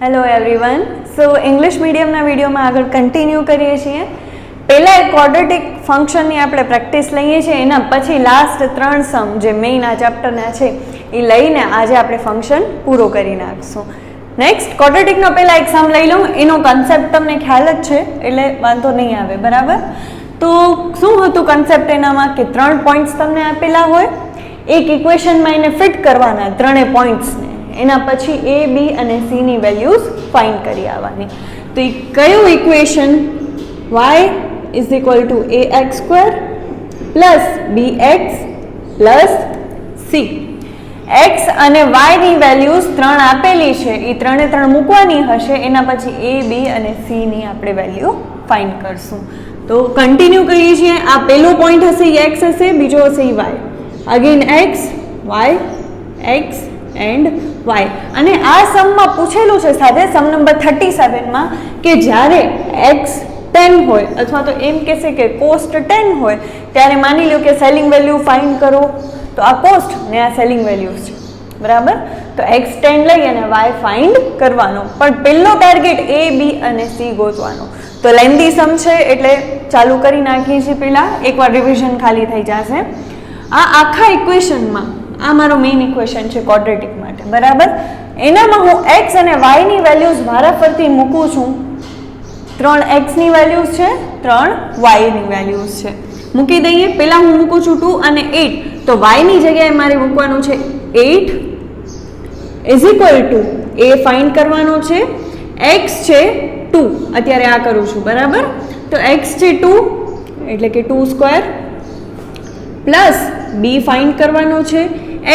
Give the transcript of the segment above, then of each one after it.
Hello everyone. So English મીડિયમના વિડીયોમાં આગળ કન્ટિન્યુ કરીએ છીએ. પહેલાં એક ક્વોડ્રેટિક ફંક્શનની આપણે પ્રેક્ટિસ લઈએ છીએ, એના પછી લાસ્ટ 3 સમ જે મેઇન આ ચેપ્ટરના છે એ લઈને આજે આપણે ફંક્શન પૂરો કરી નાખશું. નેક્સ્ટ ક્વોડ્રેટિકનો પહેલાં એક સમ લઈ લઉં, એનો કન્સેપ્ટ તમને ખ્યાલ જ છે એટલે વાંધો નહીં આવે, બરાબર? તો શું હતું કન્સેપ્ટ એનામાં કે 3 પોઈન્ટ્સ તમને આપેલા હોય, એક ઇક્વેશનમાં એને ફિટ કરવાના ત્રણેય પોઈન્ટ્સને, એના પછી એ બી અને સીની વેલ્યુઝ ફાઇન્ડ કરી આવવાની. તો એ કયું equation? y is equal two ax square plus bx plus c. x અને y ની વેલ્યુઝ 3 આપેલી છે, એ 3 મૂકવાની હશે, એના પછી a b અને c ની આપણે વેલ્યુ ફાઇન્ડ કરશું. તો કન્ટિન્યુ કરીએ છીએ. આ પહેલો પોઈન્ટ હશે એ x હશે, બીજો હશે એ y, again x y x and y. અને આ સમમાં પૂછેલું છે સાથે સમ નંબર 37માં કે જ્યારે x 10 હોય અથવા તો એમ કહેશે કે કોસ્ટ 10 હોય ત્યારે માની લો કે સેલિંગ વેલ્યુ ફાઇન્ડ કરો. તો આ કોસ્ટ ને આ સેલિંગ વેલ્યુઝ છે, બરાબર? તો x 10 લઈ અને y ફાઇન્ડ કરવાનો, પણ પહેલો ટાર્ગેટ a b અને c ગોતવાનો. તો લેન્ધી સમ છે એટલે ચાલુ કરી નાખીએ છીએ. પહેલાં એકવાર રિવિઝન ખાલી થઈ જશે. આ આખા ઇક્વેશનમાં આ મારો મેઇન ઇક્વેશન છે ક્વોડ્રેટિક માટે, બરાબર? એનામાં હું x અને y ની વેલ્યુઝ વારાફરતી મૂકું છું. 3 x ની વેલ્યુઝ છે, 3 y ની વેલ્યુઝ છે, મૂકી દઈએ. પહેલાં હું મૂકું છું 2 અને 8, તો y ની જગ્યાએ મારે મૂકવાનું છે 8 is equal two a find કરવાનો છે, x છે 2, અત્યારે આ કરું છું, બરાબર? તો x છે 2 એટલે કે 2 સ્ક્વેર પ્લસ b ફાઇન્ડ કરવાનો છે,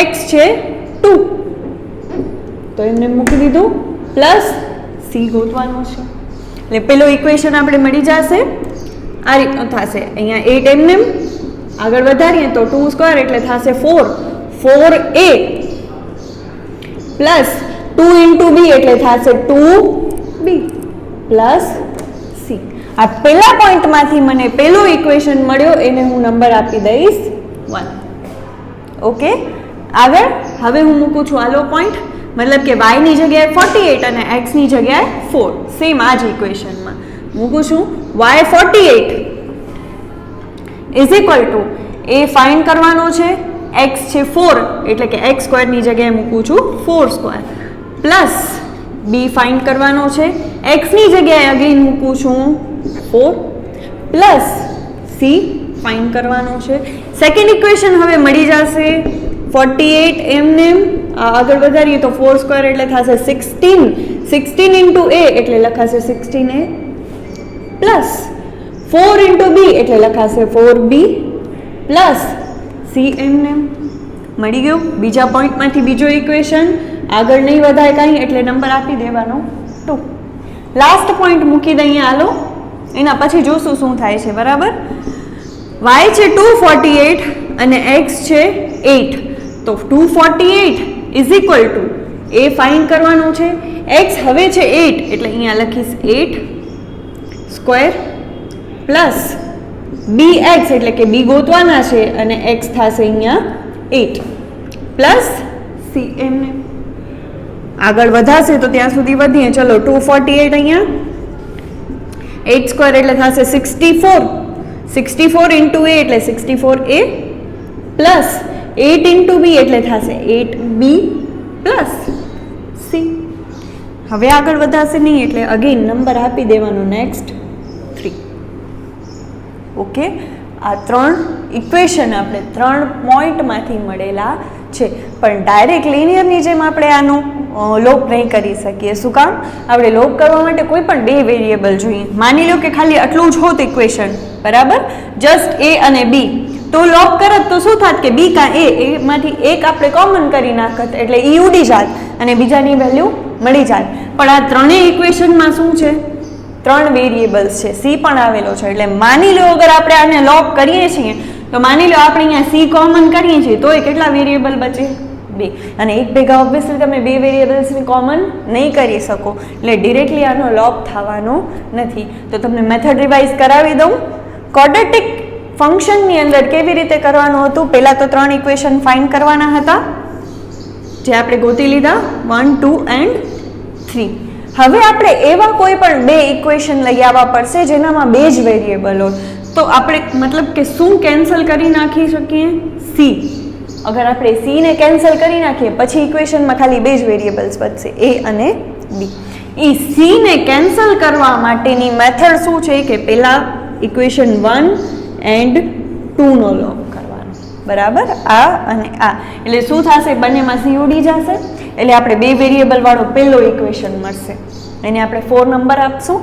x છે 2, તો એમને મૂકી દીધું, પ્લસ c ગોતવાનો છે. એટલે પેલો ઇક્વેશન આપણે મળી જશે, આ રીતનો થશે. અહીંયા 8 એમને આગળ વધારીએ તો 2 સ્ક્વેર એટલે થશે 4a પ્લસ 2 ઇન્ટુ b એટલે થશે 2b પ્લસ c. આ પહેલા પોઈન્ટમાંથી મને પેલો ઇક્વેશન મળ્યો, એને હું નંબર આપી દઈશ 1. ઓકે, આગળ હવે હું મૂકું છું આલો પોઈન્ટ, મતલબ કે y ની જગ્યાએ 48 અને x ની જગ્યાએ 4, સેમ આ જ ઇક્વેશનમાં મૂકું છું. y 48 is equal two a find કરવાનો છે, x છે 4 એટલે કે x સ્ક્વેર ની જગ્યાએ મૂકું છું 4 સ્ક્વેર પ્લસ b ફાઇન્ડ કરવાનો છે, x ની જગ્યાએ અગેન મૂકું છું 4 પ્લસ c ફાઇન્ડ કરવાનો છે. સેકન્ડ ઇક્વેશન હવે મળી જશે 48 એમને આગળ વધારીએ તો 4 સ્ક્વેર એટલે થશે 16 ઇન્ટુ a એટલે લખાશે 16a પ્લસ 4 ઇન્ટુ b એટલે લખાશે 4b પ્લસ c એમને મળી ગયું. બીજા પોઈન્ટમાંથી બીજો ઇક્વેશન, આગળ નહીં વધાય કાંઈ એટલે નંબર આપી દેવાનો 2. લાસ્ટ પોઈન્ટ મૂકી દઈએ હાલો, એના પછી જોશું શું થાય છે, બરાબર? y છે 248 અને x છે 8, તો 248 is equal two a find કરવાનું છે, x હવે છે 8 એટલે અહીંયા લખીશ 8 સ્ક્વેર પ્લસ bx એટલે કે b ગોતવાના છે અને x થશે અહીંયા 8 પ્લસ c. એમને આગળ વધાશે તો ત્યાં સુધી વધીએ. ચલો 248 અહીંયા 8 સ્ક્વેર એટલે થશે 64 ઇન્ટુ a એટલે 64a પ્લસ 8 ઇન્ટુ b એટલે થશે 8b પ્લસ c. હવે આગળ વધાશે નહીં એટલે અગેન નંબર આપી દેવાનો નેક્સ્ટ 3. ઓકે, આ 3 ઇક્વેશન આપણે 3 પોઈન્ટમાંથી મળેલા છે, પણ ડાયરેક્ટ લિનિયરની જેમ આપણે આનો લોપ નહીં કરી શકીએ. શું કામ? આપણે લોપ કરવા માટે કોઈ પણ 2 વેરિયેબલ જોઈએ. માની લો કે ખાલી આટલું જ હોત ઇક્વેશન, બરાબર, જસ્ટ a અને b, તો લોપ કરત તો શું થાત કે b કા a એમાંથી એક આપણે કોમન કરી નાખત એટલે e ઉડી જાત અને બીજાની વેલ્યુ મળી જાત. પણ આ ત્રણેય ઇક્વેશનમાં શું છે? 3 વેરિયેબલ્સ છે, c પણ આવેલો છે. એટલે માની લો અગર આપણે આને લોપ કરીએ છીએ તો માની લો આપણે અહીંયા c કોમન કરીએ છીએ તોય કેટલા વેરિયેબલ બચે? 2. અને એક ભેગા ઓબ્વિયસલી તમે 2 વેરિયેબલ્સને કોમન નહીં કરી શકો, એટલે ડિરેક્ટલી આનો લોપ થવાનો નથી. તો તમને મેથડ રિવાઇઝ કરાવી દઉં. ક્વોડ્રેટિક ફંક્શનની અંદર કેવી રીતે કરવાનું હતું? પહેલાં તો 3 ઇક્વેશન ફાઇન્ડ કરવાના હતા જે આપણે ગોતી લીધા 1 2 એન્ડ 3. હવે આપણે એવા કોઈ પણ બે ઇક્વેશન લઈ આવવા પડશે જેનામાં બે જ વેરિયેબલ હોય, તો આપણે મતલબ કે શું કેન્સલ કરી નાખી શકીએ? સી. અગર આપણે સી ને કેન્સલ કરી નાખીએ પછી ઇક્વેશનમાં ખાલી બે જ વેરિયેબલ્સ બચશે, એ અને બી. એ સી ને કેન્સલ કરવા માટેની મેથડ શું છે કે પહેલા ઇક્વેશન 1 એન્ડ 2 નો લોગ કરવાનો, બરાબર? આ અને આ, એટલે શું થશે? બંનેમાં સી ઉડી જશે, એટલે આપણે બે વેરિયેબલ વાળો પહેલો ઇક્વેશન મળશે, એને આપણે 4 નંબર આપશું.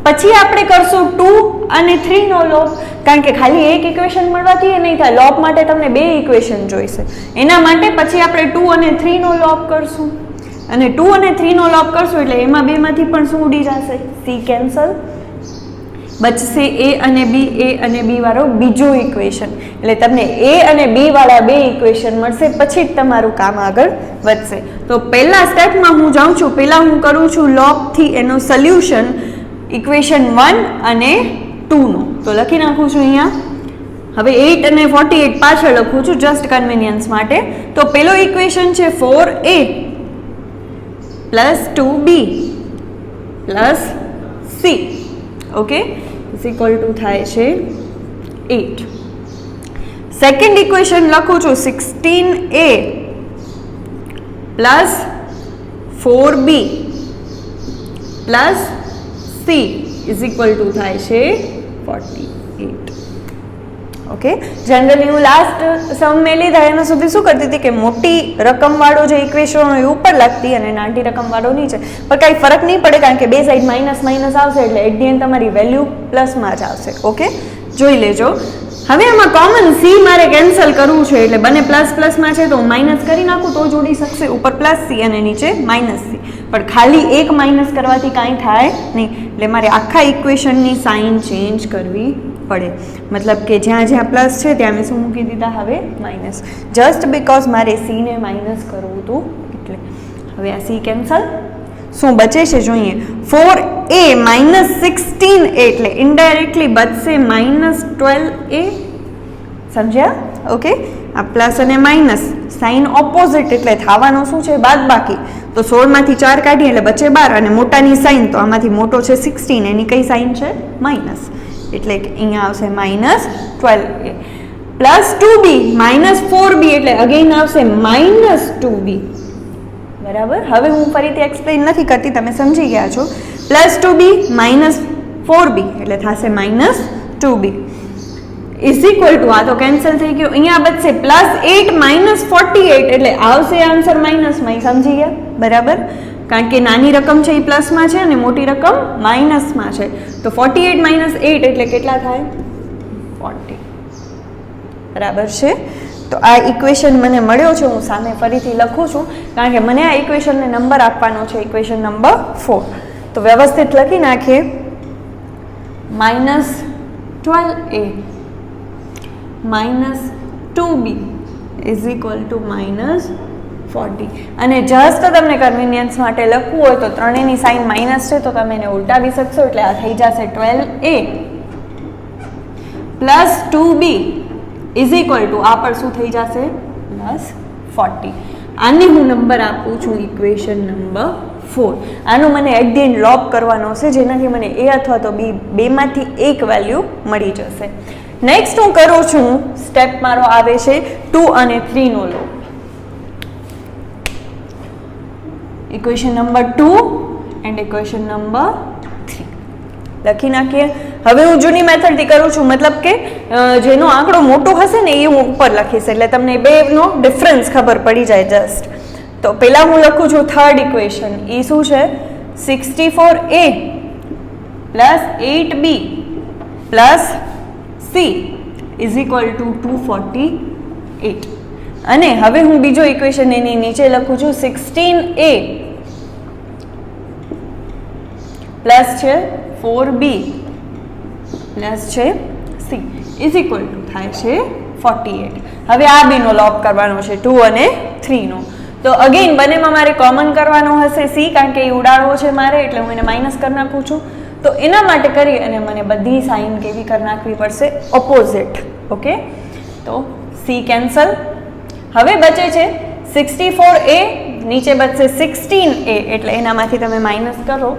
પછી આપણે કરશું 2 અને 3 નો લોગ, કારણ કે ખાલી એક ઇક્વેશન મળવાથી એ નહીં થાય, લોગ માટે તમને બે ઇક્વેશન જોઈશે, એના માટે પછી આપણે 2 અને 3 નો લોગ કરશું, અને 2 અને 3 નો લોગ કરશું એટલે એમાં બેમાંથી પણ શું ઉડી જશે? સી કેન્સલ, બચશે એ અને બી વાળો બીજો ઇક્વેશન, એટલે તમને એ અને બી વાળા બે ઇક્વેશન મળશે, પછી જ તમારું કામ આગળ વધશે. તો પહેલા સ્ટેપમાં હું જાઉં છું, પહેલા હું કરું છું લોગથી એનો સોલ્યુશન ઇક્વેશન 1 અને 2 નો, તો લખી નાખું છું અહીંયા. હવે 8 અને 48 પાછળ લખું છું જસ્ટ કન્વિનિયન્સ માટે. તો પેલો ઇક્વેશન છે 4a plus 2b plus c, okay, is equal two થાય છે 8. સેકન્ડ ઇક્વેશન લખું છું 16a plus 4b plus c is equal two થાય છે 48. ઓકે, જનરલી હું લાસ્ટ સમ મેં લીધા એના સુધી શું કરતી હતી કે મોટી રકમવાળો જે ઇક્વેશન હોય ઉપર લખતી અને નાની રકમવાળો નીચે, પણ કાંઈ ફરક નહીં પડે કારણ કે બે સાઈડ માઇનસ માઇનસ આવશે એટલે એટ ધી એન્ડ તમારી વેલ્યુ પ્લસમાં જ આવશે. ઓકે, જોઈ લેજો. હવે આમાં કોમન સી મારે કેન્સલ કરવું છે એટલે બંને પ્લસ પ્લસમાં છે તો હું માઇનસ કરી નાખું તો જોડી શકશે, ઉપર પ્લસ સી અને નીચે માઇનસ સી, પણ ખાલી એક માઇનસ કરવાથી કાંઈ થાય નહીં, એટલે મારે આખા ઇક્વેશનની સાઇન ચેન્જ કરવી પડે. મતલબ કે જ્યાં જ્યાં પ્લસ છે ત્યાં મેં શું મૂકી દીધા હવે માઇનસ, જસ્ટ બિકોઝ મારે સીને માઇનસ કરવું હતું એટલે. હવે આ સી કેન્સલ, શું બચે છે જોઈએ, 4a માઇનસ 16a એટલે ઇનડાયરેક્ટલી બચશે માઇનસ 12a, સમજ્યા? ઓકે, આ પ્લસ અને માઇનસ સાઇન ઓપોઝિટ એટલે થવાનું શું છે? બાદબાકી. તો 16 માંથી 4 કાઢીએ એટલે બચે 12, અને મોટાની સાઇન તો આમાંથી મોટો છે 16, એની કઈ સાઇન છે? માઇનસ, એટલે અહીંયા આવશે minus 12a plus 2b minus 4b એટલે અગેન આવશે માઇનસ 2b, બરાબર? હવે હું ફરીથી એક્સપ્લેન નથી કરતી, તમે સમજી ગયા છો. પ્લસ 2b માઇનસ 4b એટલે થશે minus 2b is equal two, આ તો કેન્સલ થઈ ગયો, અહીંયા બચશે પ્લસ 8 માઇનસ 48 એટલે આવશે આન્સર માઇનસમાં, સમજી ગયા? બરાબર, કારણ કે નાની રકમ છે એ પ્લસમાં છે અને મોટી રકમ માઇનસમાં છે, તો 48 માઇનસ 8 એટલે કેટલા થાય? 40, બરાબર છે? તો આ ઇક્વેશન મને મળ્યો છે, હું સામે ફરીથી લખું છું કારણ કે મને આ ઇક્વેશનને નંબર આપવાનો છે, ઇક્વેશન નંબર 4. તો વ્યવસ્થિત લખી નાખીએ, minus 12a minus 2b is equal two minus 40, અને જસ્ટ તમને કન્વિનિયન્સ માટે લખવું હોય તો ત્રણેયની સાઇન માઇનસ છે તો તમે એને ઉલટાવી શકશો, એટલે આ થઈ જશે 12a plus 2b is equal two આ પર શું થઈ જશે? પ્લસ 40. આને હું નંબર આપું છું ઇક્વેશન નંબર 4. આનું મને એટ ધી એન્ડ લોગ કરવાનો છે જેનાથી મને એ અથવા તો બી બેમાંથી એક વેલ્યુ મળી જશે. નેક્સ્ટ હું કરું છું, સ્ટેપ મારો આવે છે 2 અને 3 નો log. Equation number 2 and equation number 3 લખી નાખીએ. હવે હું જૂની મેથડથી કરું છું, મતલબ કે જેનો આંકડો મોટો હશે ને એ હું ઉપર લખીશ એટલે તમને બેનો ડિફરન્સ ખબર પડી જાય જસ્ટ. તો પહેલાં હું લખું છું થર્ડ ઇક્વેશન, એ શું છે? 64a plus 8b plus c is equal two 248. અને હવે હું બીજો ઇક્વેશન એની નીચે લખું છું 16a પ્લસ છે 4b પ્લસ છે c ઇઝ ઇક્વલ ટુ થાય છે 48. હવે આ બેનો લોગ કરવાનો છે 2 અને 3 નો. તો અગેન બંનેમાં મારે કોમન કરવાનો હશે c, કારણ કે એ ઉડાડવો છે મારે એટલે હું એને માઇનસ કરી નાખું છું. તો એના માટે કરી અને મને બધી સાઇન કેવી કરી નાખવી પડશે? ઓપોઝિટ. ઓકે, તો c કેન્સલ. હવે બચે છે 64a નીચે બચશે 16a એટલે એનામાંથી તમે માઇનસ કરો.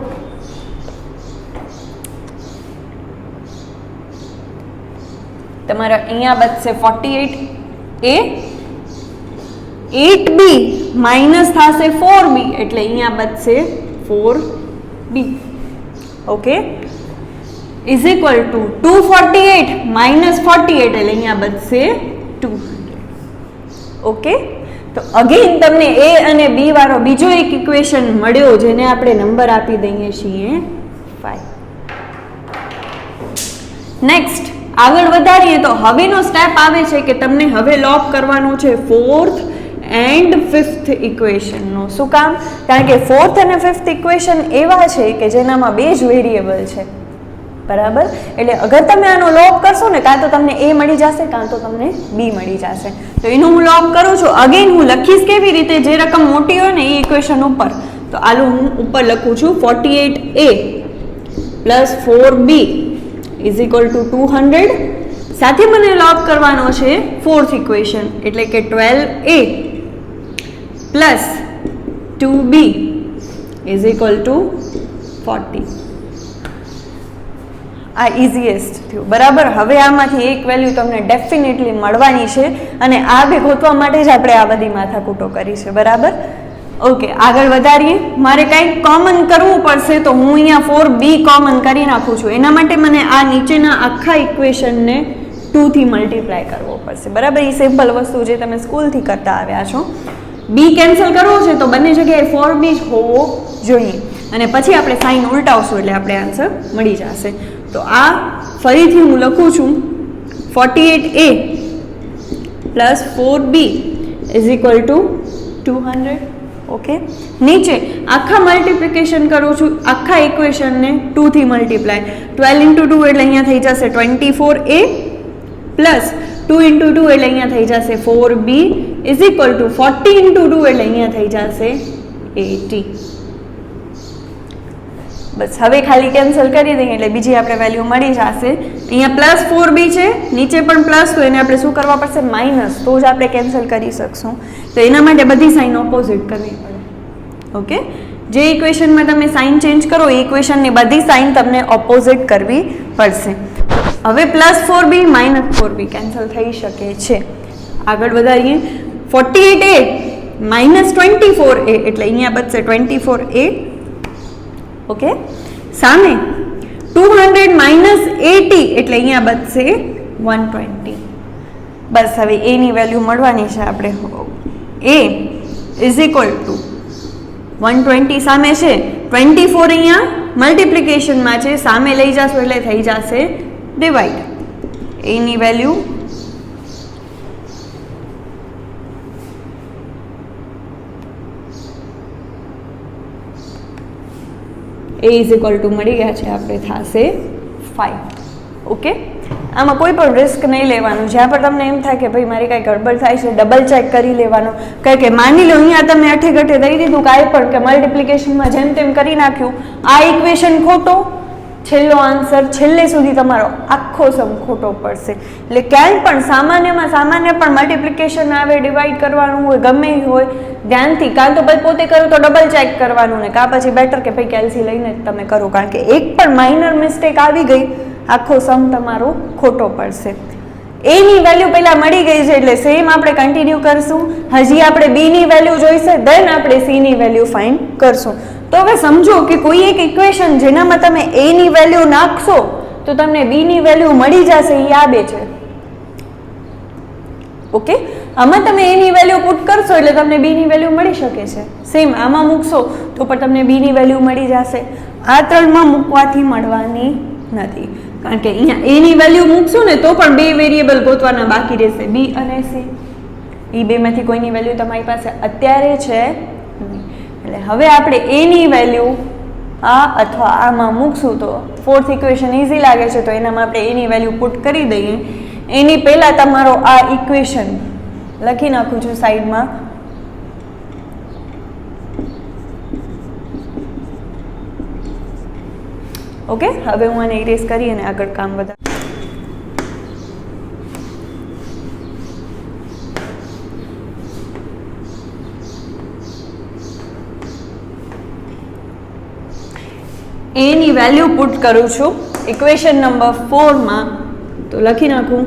તમારા અહીંયા બચશે 48a, 8b માઇનસ થશે 4b એટલે અહીંયા બચશે 4b. Okay, is equal two 248 minus 48 એટલે અહીંયા બચશે 200. ઓકે, તો અગેન તમને a અને b વાળો બીજો એક ઇક્વેશન મળ્યો જેને આપણે નંબર આપી દઈએ છીએ 5. નેક્સ્ટ આગળ વધારીએ તો હવેનો સ્ટેપ આવે છે કે તમને હવે લોપ કરવાનું છે 4th એન્ડ 5th ઇક્વેશનનો. શું કામ? કારણ કે 4th અને 5th ઇક્વેશન એવા છે કે જેનામાં બે જ વેરિયેબલ છે, બરાબર? એટલે અગર તમે આનો લોપ કરશો ને કાં તો તમને a મળી જશે કાં તો તમને b મળી જશે. તો એનું હું લોપ કરું છું. અગેન હું લખીશ કેવી રીતે? જે રકમ મોટી હોય ને એ ઇક્વેશન ઉપર, તો આલું હું ઉપર લખું છું 48a plus 4b is equal two 200. સાથે મને લોપ કરવાનો છે 4th ઇક્વેશન એટલે કે 12a plus 2b is equal two 40. આ ઇઝીએસ્ટ થયું, બરાબર? હવે આમાંથી એક વેલ્યુ તમને ડેફિનેટલી મળવાની છે અને આ બે ગોતવા માટે જ આપણે આ બધી માથાકૂટો કરી છે, બરાબર? ઓકે, આગળ વધારીએ. મારે કંઈક કોમન કરવું પડશે તો હું અહીંયા 4b કોમન કરી નાખું છું. એના માટે મને આ નીચેના આખા ઇક્વેશનને 2 થી મલ્ટીપ્લાય કરવો પડશે, બરાબર? એ સિમ્પલ વસ્તુ જે તમે સ્કૂલથી કરતા આવ્યા છો. b કેન્સલ કરવો છે તો બંને જગ્યાએ 4b જ હોવો જોઈએ અને પછી આપણે સાઇન ઉલટાવશું એટલે આપણે આન્સર મળી જશે. તો આ ફરીથી હું લખું છું 48a plus 4b is equal two 200. Okay, નીચે આખા મલ્ટિપ્લિકેશન કરું છું, આખા ઇક્વેશનને 2 થી મલ્ટીપ્લાય. 12 ઇન્ટુ 2 એટલે અહીંયા થઈ જશે 24a પ્લસ 2 ઇન્ટુ 2 એટલે અહીંયા થઈ જશે 4b is equal two 40 into 2 એટલે અહીંયા થઈ જશે 80. બસ હવે ખાલી કેન્સલ કરી દઈએ એટલે બીજી આપણે વેલ્યુ મળી જશે. અહીંયા પ્લસ 4b છે, નીચે પણ પ્લસ, તો એને આપણે શું કરવા પડશે? માઇનસ, તો જ આપણે કેન્સલ કરી શકશું. તો એના માટે બધી સાઇન ઓપોઝિટ કરવી પડે. ઓકે, જે ઇક્વેશનમાં તમે સાઇન ચેન્જ કરો એ ઇક્વેશનની બધી સાઇન તમને ઓપોઝિટ કરવી પડશે. હવે plus 4b minus 4b cancel થઈ શકે છે. આગળ વધારીએ. 48a માઇનસ 24a એટલે અહીંયા બચશે 24a. ઓકે, સામે 200 માઇનસ 80 એટલે અહીંયા બચશે 120. બસ હવે a ની વેલ્યુ મળવાની છે આપણે. a ઇઝ ઇક્વલ ટુ 120 સામે છે, 24 અહીંયા મલ્ટિપ્લિકેશનમાં છે, સામે લઈ જશો એટલે થઈ જશે ડિવાઈડ. a ની value a is equal two મળી ગયા છે આપણે, થશે 5. ઓકે, આમાં કોઈ પણ રિસ્ક નહીં લેવાનું. જ્યાં પણ તમને એમ થાય કે ભાઈ મારી કાંઈ ગડબડ થાય છે ડબલ ચેક કરી લેવાનું. કારણ કે માની લો અહીંયા તમે અઠે ગઠે દઈ દીધું કાંઈ પણ કે મલ્ટિપ્લિકેશનમાં જેમ તેમ કરી નાખ્યું, આ ઇક્વેશન ખોટો, છેલ્લો આન્સર છેલ્લે સુધી તમારો આખો સમ ખોટો પડશે. એટલે ક્યાંય પણ સામાન્યમાં સામાન્ય પણ મલ્ટિપ્લિકેશન આવે, ડિવાઈડ કરવાનું હોય, ગમે એ હોય, ધ્યાનથી કાં તો ભાઈ પોતે કરો તો ડબલ ચેક કરવાનું ને કાં પછી બેટર કે ભાઈ કેલ્સી લઈને જ તમે કરો. કારણ કે એક પણ માઇનર મિસ્ટેક આવી ગઈ આખો સમ તમારો ખોટો પડશે. a ની વેલ્યુ પહેલા મળી ગઈ છે એટલે સેમ આપણે કન્ટિન્યુ કરશું. હજી આપણે b ની વેલ્યુ જોઈશે, દેન આપણે c ની વેલ્યુ ફાઇન્ડ કરશું. તો હવે સમજો કે કોઈ એક ઇક્વેશન જેનામાં તમે a ની વેલ્યુ નાખશો તો તમને b ની વેલ્યુ મળી જશે, એ આ બે છે. ઓકે, આમાં તમે a ની વેલ્યુ પુટ કરશો એટલે તમને b ની વેલ્યુ મળી શકે છે. સેમ આમાં મૂકશો તો પણ તમને b ની વેલ્યુ મળી જશે. આ ત્રણમાં મૂકવાથી મળવાની નથી, કારણ કે અહીંયા a ની વેલ્યુ મૂકશું ને તો પણ બે વેરિયેબલ ગોતવાના બાકી રહેશે, b અને c. એ બેમાંથી કોઈની વેલ્યુ તમારી પાસે અત્યારે છે નહીં. એટલે હવે આપણે a ની વેલ્યુ આ અથવા આમાં મૂકશું તો 4th ઇક્વેશન ઇઝી લાગે છે, તો એનામાં આપણે a ની વેલ્યુ પુટ કરી દઈએ. એની પહેલા તમારો આ ઇક્વેશન લખી નાખું છું સાઈડમાં. ઓકે, હવે હું આને ઇરેઝ કરી અને આગળ કામ વધારું. એ ની વેલ્યુ પુટ કરું છું ઇક્વેશન નંબર 4 માં, તો લખી નાખું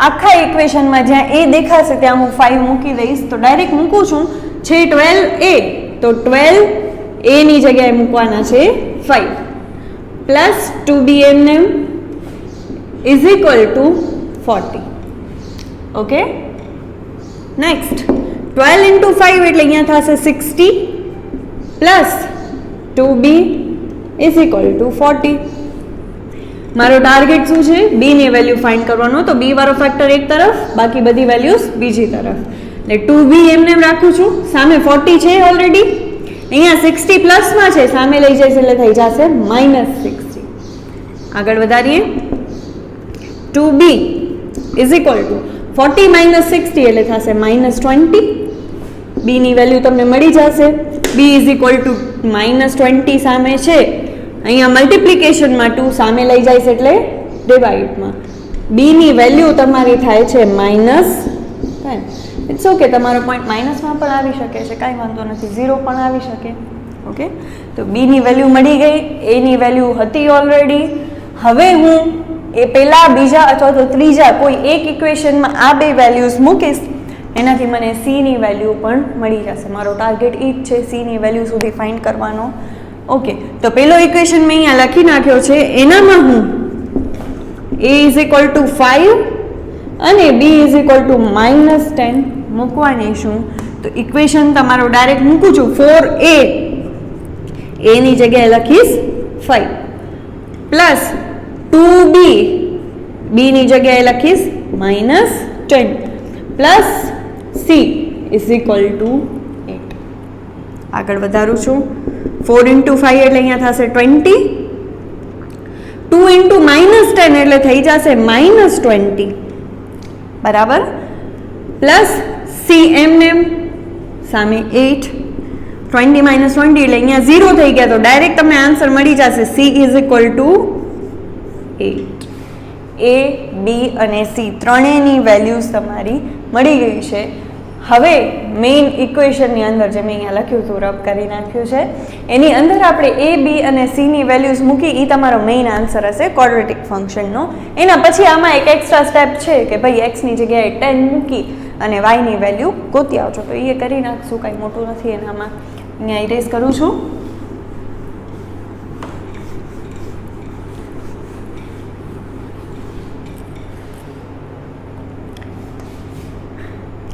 આખા ઇક્વેશનમાં જ્યાં એ દેખાશે ત્યાં હું 5 મૂકી દઈશ. તો ડાયરેક્ટ મૂકું છું. છે 12a, તો 12a ની જગ્યાએ મૂકવાના છે 5 plus 2bnm is equal two 40. Okay, next 12 into 5 એટલે અહીંયા થશે 60 plus 2b is equal two 40. મારો ટાર્ગેટ શું છે? બી ની વેલ્યુ ફાઇન્ડ કરવાનો. તો બી વાળો ફેક્ટર એક તરફ, બાકી બધી વેલ્યુઝ બીજી તરફ. એટલે 2b એમને રાખું છું. સામે 40 છે ઓલરેડી, અહીંયા 60 પ્લસમાં છે, સામે લઈ જઈશ એટલે થઈ જશે -60. આગળ વધારીએ. 2b ઇઝ ઇક્વલ ટુ 40 - 60 એટલે થશે -20. બી ની વેલ્યુ તમને મળી જશે. બી ઇઝ ઇક્વલ ટુ -20 સામે છે, અહીંયા મલ્ટિપ્લિકેશનમાં 2 સામે લઈ જઈશ એટલે ડિવાઇડમાં. બી ની વેલ્યુ તમારી થાય છે -10. ઇટ્સ ઓકે, તમારો પોઈન્ટ માઇનસમાં પણ આવી શકે છે, કાંઈ વાંધો નથી, 0 પણ આવી શકે. ઓકે, તો બી ની વેલ્યુ મળી ગઈ, એ ની વેલ્યુ હતી ઓલરેડી. હવે હું એ પહેલા, બીજા અથવા તો ત્રીજા કોઈ એક ઇક્વેશનમાં આ બે વેલ્યુઝ મૂકીશ, એનાથી મને સી ની વેલ્યુ પણ મળી જશે. મારો ટાર્ગેટ એ જ છે, સી ની વેલ્યુ સુધી ફાઇન્ડ કરવાનો. ઓકે, તો પેલો ઇક્વેશન મેં અહીંયા લખી નાખ્યો છે. એનામાં હું a ઇઝ ઇક્વલ ટુ 5 અને b ઇઝ ઇક્વલ ટુ -10 મૂકવાની છું. તો ઇક્વેશન તમારો ડાયરેક્ટ મૂકું છું. 4a a ની જગ્યાએ લખીશ 5 પ્લસ 2b b ની જગ્યાએ લખીશ -10 plus c is equal two 8. આગળ વધારું છું. 4 ઇન્ટુ 5 એટલે અહીંયા થશે 20. 2 ઇન્ટુ -10 એટલે થઈ જશે -20 બરાબર. પ્લસ સી એમ સામે 8. 20 - 20 એટલે અહીંયા 0 થઈ ગયા, તો ડાયરેક્ટ તમને આન્સર મળી જશે. She is equal two 8. એ, બી અને સી ત્રણેયની વેલ્યુઝ તમારી મળી ગઈ છે. હવે મેઇન ઇક્વેશનની અંદર જે મેં અહીંયા લખ્યું હતું, રબ કરી નાખ્યું છે, એની અંદર આપણે એ, બી અને સીની વેલ્યુઝ મૂકી, એ તમારો મેઇન આન્સર હશે ક્વોડ્રેટિક ફંક્શનનો. એના પછી આમાં એક એક્સ્ટ્રા સ્ટેપ છે કે ભાઈ એક્સની જગ્યાએ 10 મૂકી અને વાયની વેલ્યુ ગોતી આવજો. તો એ કરી નાખશું, કાંઈ મોટું નથી એનામાં. અહીંયા ઇરેઝ કરું છું.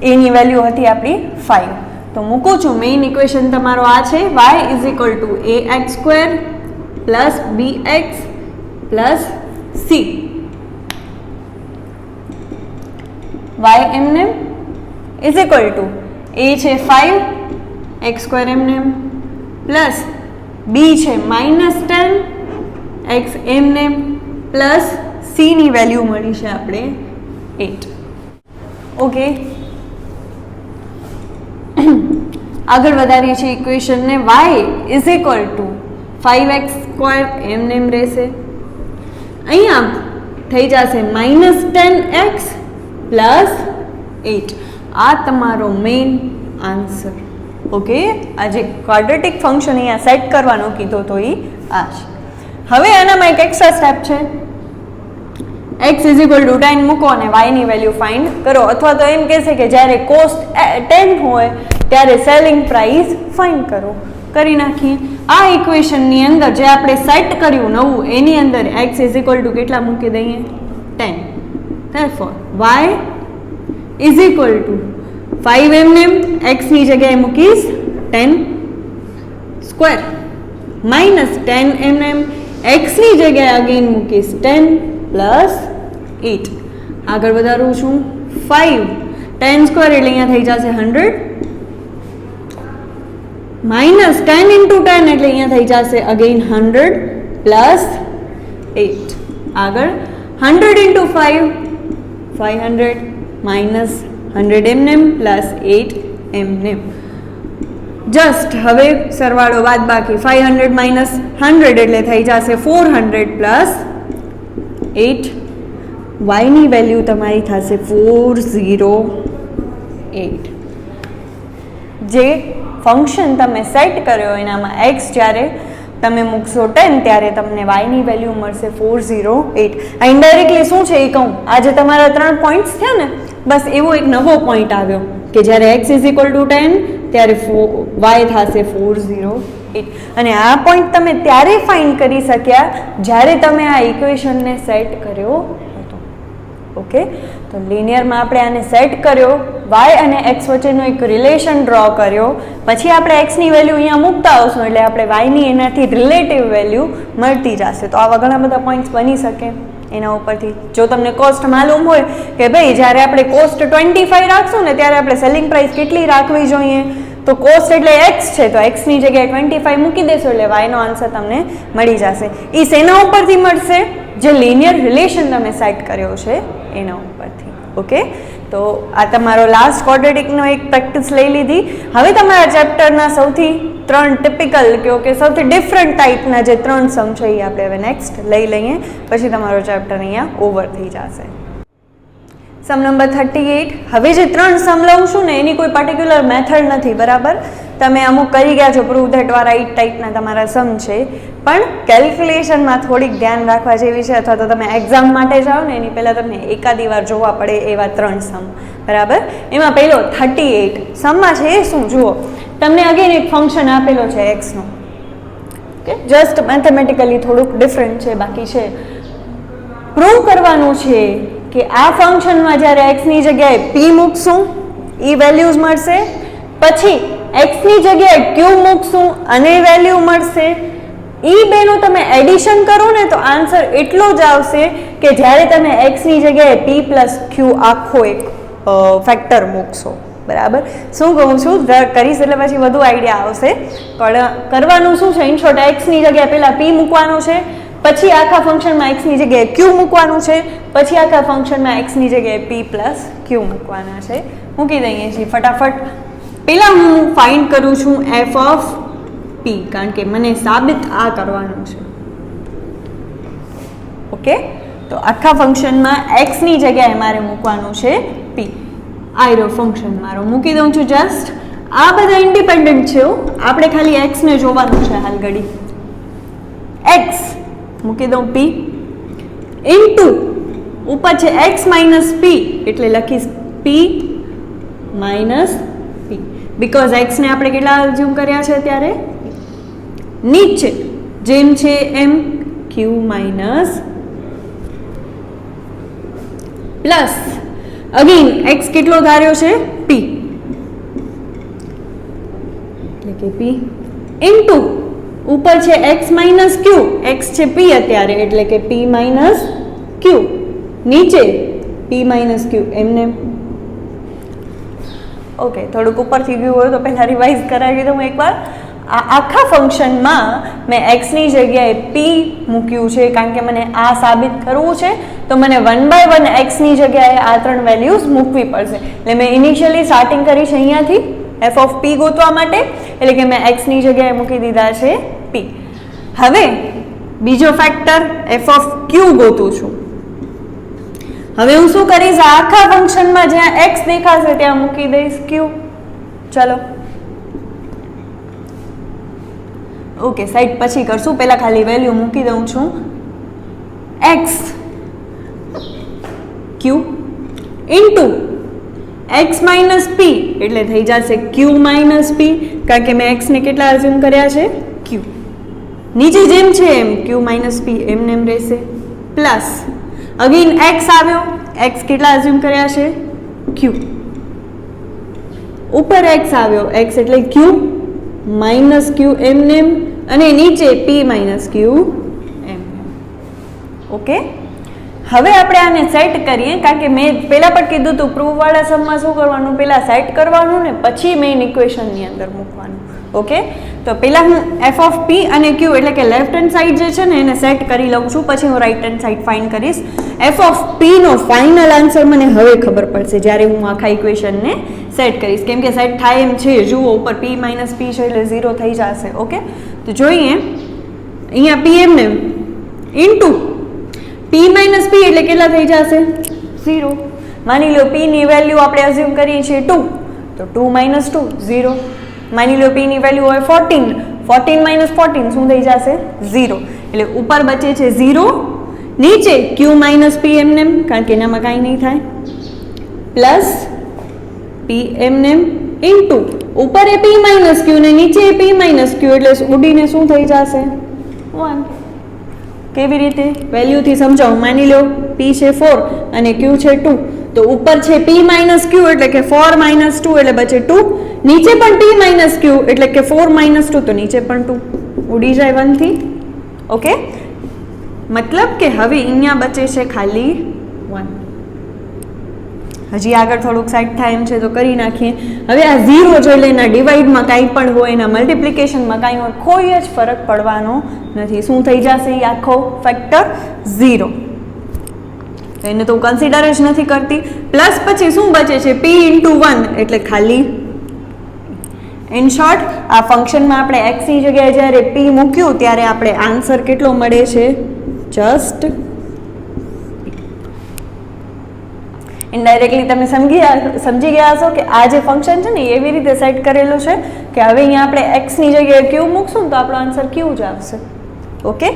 એની વેલ્યુ હતી આપણી 5. તો મૂકું છું. મેઇન ઇક્વેશન તમારો આ છે, y is equal two ax² plus bx plus c. y એમને ઇઝ ઇક્વલ ટુ a છે 5 x² એમને પ્લસ b છે -10 x એમને પ્લસ c ની વેલ્યુ મળી છે આપણે 8. ઓકે, આગળ વધારીએ છીએ ઇક્વેશનને. y is equal two 5x² એમને રહેશે, અહીંયા થઈ જશે -10x પ્લસ 8. આ તમારો મેઇન આન્સર. ઓકે, આ જે ક્વોડ્રેટિક ફંક્શન અહીંયા સેટ કરવાનો કીધો તો એ આ છે. હવે આનામાં એક એક્સ્ટ્રા સ્ટેપ છે. x ઇઝ ઇક્વલ ટુ 10 મૂકો અને y ની વેલ્યુ ફાઇન્ડ કરો, અથવા તો એમ કહેશે કે જ્યારે કોસ્ટ 10 હોય ત્યારે સેલિંગ પ્રાઇસ ફાઇન્ડ કરો. કરી નાખીએ. આ ઇક્વેશનની અંદર જે આપણે સેટ કર્યું નવું, એની અંદર x ઇઝ ઇક્વલ ટુ કેટલા મૂકી દઈએ? 10. Therefore y is equal two 5 એમને x ની જગ્યાએ મૂકીશ 10 સ્ક્વેર -10 એમને x ની જગ્યાએ અગેન મૂકીશ 10 પ્લસ 8. આગળ વધારું છું. 5 10 સ્ક્વેર એટલે અહીંયા થઈ જશે 100 -10 ઇન્ટુ 10 એટલે અહીંયા થઈ જશે અગેન 100 પ્લસ 8. આગળ 100 ઇન્ટુ 5 500 -100 એમને પ્લસ 8 એમને. જસ્ટ હવે સરવાળો બાદ બાકી 500 - 100 એટલે થઈ જશે 400 પ્લસ 8 વાયની વેલ્યુ તમારી થશે 408. જે ફંક્શન તમે સેટ કર્યો એનામાં એક્સ જ્યારે તમે મૂકશો 10 ત્યારે તમને વાયની વેલ્યુ મળશે 408. આ ઇનડાયરેક્ટલી શું છે એ કહું, આજે તમારા 3 પોઈન્ટ્સ થયા ને, બસ એવો એક નવો પોઈન્ટ આવ્યો કે જ્યારે x = 10 ત્યારે y થશે 408. અને આ પોઈન્ટ તમે ત્યારે ફાઇન્ડ કરી શક્યા જ્યારે તમે આ ઇક્વેશનને સેટ કર્યો હતો. ઓકે, તો લિનિયરમાં આપણે આને સેટ કર્યો, y અને x વચ્ચેનો એક રિલેશન ડ્રો કર્યો, પછી આપણે x ની વેલ્યુ અહીંયા મૂકતા આવશું એટલે આપણે y ની એનાથી રિલેટિવ વેલ્યુ મળતી જશે. તો આવા ઘણા બધા પોઈન્ટ્સ બની શકે એના ઉપરથી. જો તમને કોસ્ટ માલુમ હોય કે ભાઈ જ્યારે આપણે કોસ્ટ 25 રાખશું ને ત્યારે આપણે સેલિંગ પ્રાઇસ કેટલી રાખવી જોઈએ, તો કોસ્ટ એટલે x છે તો x ની જગ્યાએ 25 મૂકી દેશો એટલે y નો આન્સર તમને મળી જશે. એ શેના ઉપરથી મળશે? જે લિનિયર રિલેશન તમે સેટ કર્યો છે એના ઉપરથી. ઓકે, તો આ તમારો લાસ્ટ ક્વોડ્રેટિકનો એક પ્રેક્ટિસ લઈ લીધી. હવે તમારા ચેપ્ટરના સૌથી 3 ટિપિકલ કે સૌથી ડિફરન્ટ ટાઈપના જે 3 સમ છે એ આપણે હવે નેક્સ્ટ લઈ લઈએ, પછી તમારો ચેપ્ટર અહીંયા ઓવર થઈ જશે. Sum number 38. હવે જે 3 સમ લઉં છું ને એની કોઈ પર્ટિક્યુલર મેથડ નથી, બરાબર? તમે અમુક કરી ગયા છો, પ્રૂવ ધેટ વાળા એ ટાઈપના તમારા સમ છે, પણ કેલ્ક્યુલેશનમાં થોડીક ધ્યાન રાખવા જેવી છે, અથવા તો તમે એક્ઝામ માટે જાઓ ને એની પહેલાં તમને એકાદી વાર જોવા પડે એવા 3 સમ, બરાબર? એમાં પહેલો 38 સમમાં છે એ શું જુઓ, તમને અગેન એક ફંક્શન આપેલો છે એક્સનો. ઓકે, જસ્ટ મેથેમેટિકલી થોડુંક ડિફરન્ટ છે, બાકી છે પ્રૂવ કરવાનું છે કે આ ફંક્શનમાં જ્યારે એક્સની જગ્યાએ પી મૂકશું એ વેલ્યુઝ મળશે, પછી એક્સની જગ્યાએ ક્યુ મૂકશું અને વેલ્યુ મળશે. એ બેનું તમે એડિશન કરો ને તો આન્સર એટલો જ આવશે કે જ્યારે તમે એક્સની જગ્યાએ પી પ્લસ ક્યુ આખો એક ફેક્ટર મૂકશો, બરાબર? શું કહું છું, કરીશ એટલે પછી વધુ આઈડિયા આવશે. પણ કરવાનું શું છે, ઇન શોર્ટ એક્સની જગ્યાએ પહેલાં પી મૂકવાનું છે, પછી આખા ફંક્શનમાં એક્સની જગ્યાએ ક્યુ મૂકવાનું છે, પછી આખા ફંક્શનમાં એક્સની જગ્યાએ પી પ્લસ ક્યુ મૂકવાના છે. મૂકી દઈએ છીએ ફટાફટ. પહેલાં હું ફાઇન્ડ કરું છું એફ ઓફ પી, કારણ કે મને સાબિત આ કરવાનું છે. ઓકે, તો આખા ફંક્શનમાં એક્સની જગ્યાએ મારે મૂકવાનું છે પી. આ રહ્યો ફંક્શન મારો, મૂકી દઉં છું જસ્ટ. આ બધા ઇન્ડિપેન્ડન્ટ છે, આપણે ખાલી એક્સને જોવાનું છે હાલ ઘડી. એક્સ મૂકી દઉં પી ઇન્ટુ ઉપર છે એક્સ માઇનસ પી એટલે લખીશ પી માઇનસ પી, બીકોઝ એક્સને આપણે કેટલા અઝ્યુમ કર્યા છે ત્યારે, નીચે જેમ છે એમ ક્યુ માઇનસ પ્લસ અગેન એક્સ કેટલો ધાર્યો છે પી એટલે કે પી ઇન્ટુ ઉપર છે એક્સ માઇનસ ક્યુ, એક્સ છે પી અત્યારે એટલે કે પી માઇનસ ક્યુ, નીચે પી માઇનસ ક્યુ એમને. ઓકે, થોડુંક ઉપરથી ગયું હોય તો પહેલાં રિવાઇઝ કરાવી દઉં એકવાર. આ આખા ફંક્શનમાં મેં એક્સની જગ્યાએ પી મૂક્યું છે કારણ કે મને આ સાબિત કરવું છે, તો મને 1 by 1 એક્સની જગ્યાએ આ 3 વેલ્યુઝ મૂકવી પડશે. એટલે મેં ઇનિશિયલી સ્ટાર્ટિંગ કરી છે અહીંયાથી એફ ઓફ પી ગોતવા માટે, એટલે કે મેં એક્સની જગ્યાએ મૂકી દીધા છે પી. હવે બીજો ફેક્ટર એફ ઓફ ક્યુ ગોતું છું. હવે હું શું કરીશ, આખા ફંક્શનમાં જ્યાં એક્સ દેખાશે ત્યાં મૂકી દઈશ ક્યુ. ચલો ઓકે, સાઈડ પછી કરશું, પહેલા ખાલી વેલ્યુ મૂકી દઉં છું. X q into x minus p એટલે થઈ જશે ક્યુ માઇનસ પી, કારણ કે મેં એક્સને કેટલા અઝ્યુમ કર્યા છે ક્યુ. નીચે જેમ છે એમ ક્યુ માઇનસ પી એમને એમ રહેશે, પ્લસ અગેન એક્સ આવ્યો, એક્સ કેટલા અઝ્યુમ કર્યા છે ક્યુ, ઉપર એક્સ આવ્યો, એક્સ એટલે ક્યુ માઇનસ ક્યુ એમને એમ, અને નીચે પી માઇનસ ક્યુ એમ. ઓકે, હવે આપણે આને સેટ કરીએ, કારણ કે મેં પહેલાં પણ કીધું હતું પ્રૂફવાળા સમમાં શું કરવાનું, પહેલાં સેટ કરવાનું ને પછી મેઇન ઇક્વેશનની અંદર મૂકવાનું. ઓકે, તો પહેલાં હું એફ ઓફ પી અને ક્યુ એટલે કે લેફ્ટ હેન્ડ સાઈડ જે છે ને એને સેટ કરી લઉં છું, પછી હું રાઈટ હેન્ડ સાઈડ ફાઇન્ડ કરીશ. એફ ઓફ પીનો ફાઇનલ આન્સર મને હવે ખબર પડશે જ્યારે હું આખા ઇક્વેશનને સેટ કરીશ, કેમ કે સેટ થાય એમ છે. જુઓ ઉપર પી માઇનસ પી છે એટલે 0 થઈ જશે. ઓકે, તો જોઈએ અહીંયા પી એમને ઇન્ટુ p માઇનસ p એટલે કેટલા થઈ જશે 0. માની લો p ની વેલ્યુ આપણે અઝ્યુમ કરીએ છીએ 2, તો 2 માઇનસ 2 0. માની લો p ની વેલ્યુ હોય 14, 14 માઇનસ 14 શું થઈ જશે 0. એટલે ઉપર બચે છે 0, નીચે q માઇનસ p એમનેમ કારણ કે એનામાં કાંઈ નહીં થાય, પ્લસ p એમનેમ ઇન્ટુ ઉપર એ p માઇનસ q ને નીચે એ p માઇનસ q એટલે ઉડીને શું થઈ જશે 1. કેવી રીતે વેલ્યુથી સમજાવું. માની લો p છે 4 અને q છે 2, તો ઉપર છે p માઇનસ q એટલે કે 4 માઇનસ 2 એટલે બચે 2, નીચે પણ p માઇનસ q એટલે કે 4 માઇનસ 2 તો નીચે પણ 2 ઉડી જાય 1 થી. ઓકે, મતલબ કે હવે અહીંયા બચે છે ખાલી 1. હજી આગળ થોડુંક સાઈડ થાય એમ છે તો કરી નાખીએ. હવે આ 0 જોઈ લે, એના ડિવાઈડમાં કાંઈ પણ હોય, એના મલ્ટિપ્લિકેશનમાં કાંઈ હોય, કોઈ જ ફરક પડવાનો નથી. શું થઈ જશે એ આખો ફેક્ટર 0. એને તો હું કન્સિડર જ નથી કરતી. પ્લસ પછી શું બચે છે p ઇન્ટુ 1 એટલે ખાલી. ઇન શોર્ટ આ ફંક્શનમાં આપણે x ની જગ્યાએ જ્યારે p મૂક્યું ત્યારે આપણે આન્સર કેટલો મળે છે જસ્ટ. ઇનડાયરેક્ટલી તમે સમજી ગયા હશો કે આ જે ફંક્શન છે ને એવી રીતે સેટ કરેલું છે કે હવે અહીંયા આપણે x ની જગ્યાએ q મૂકશું ને તો આપણો આન્સર q જ આવશે. ઓકે,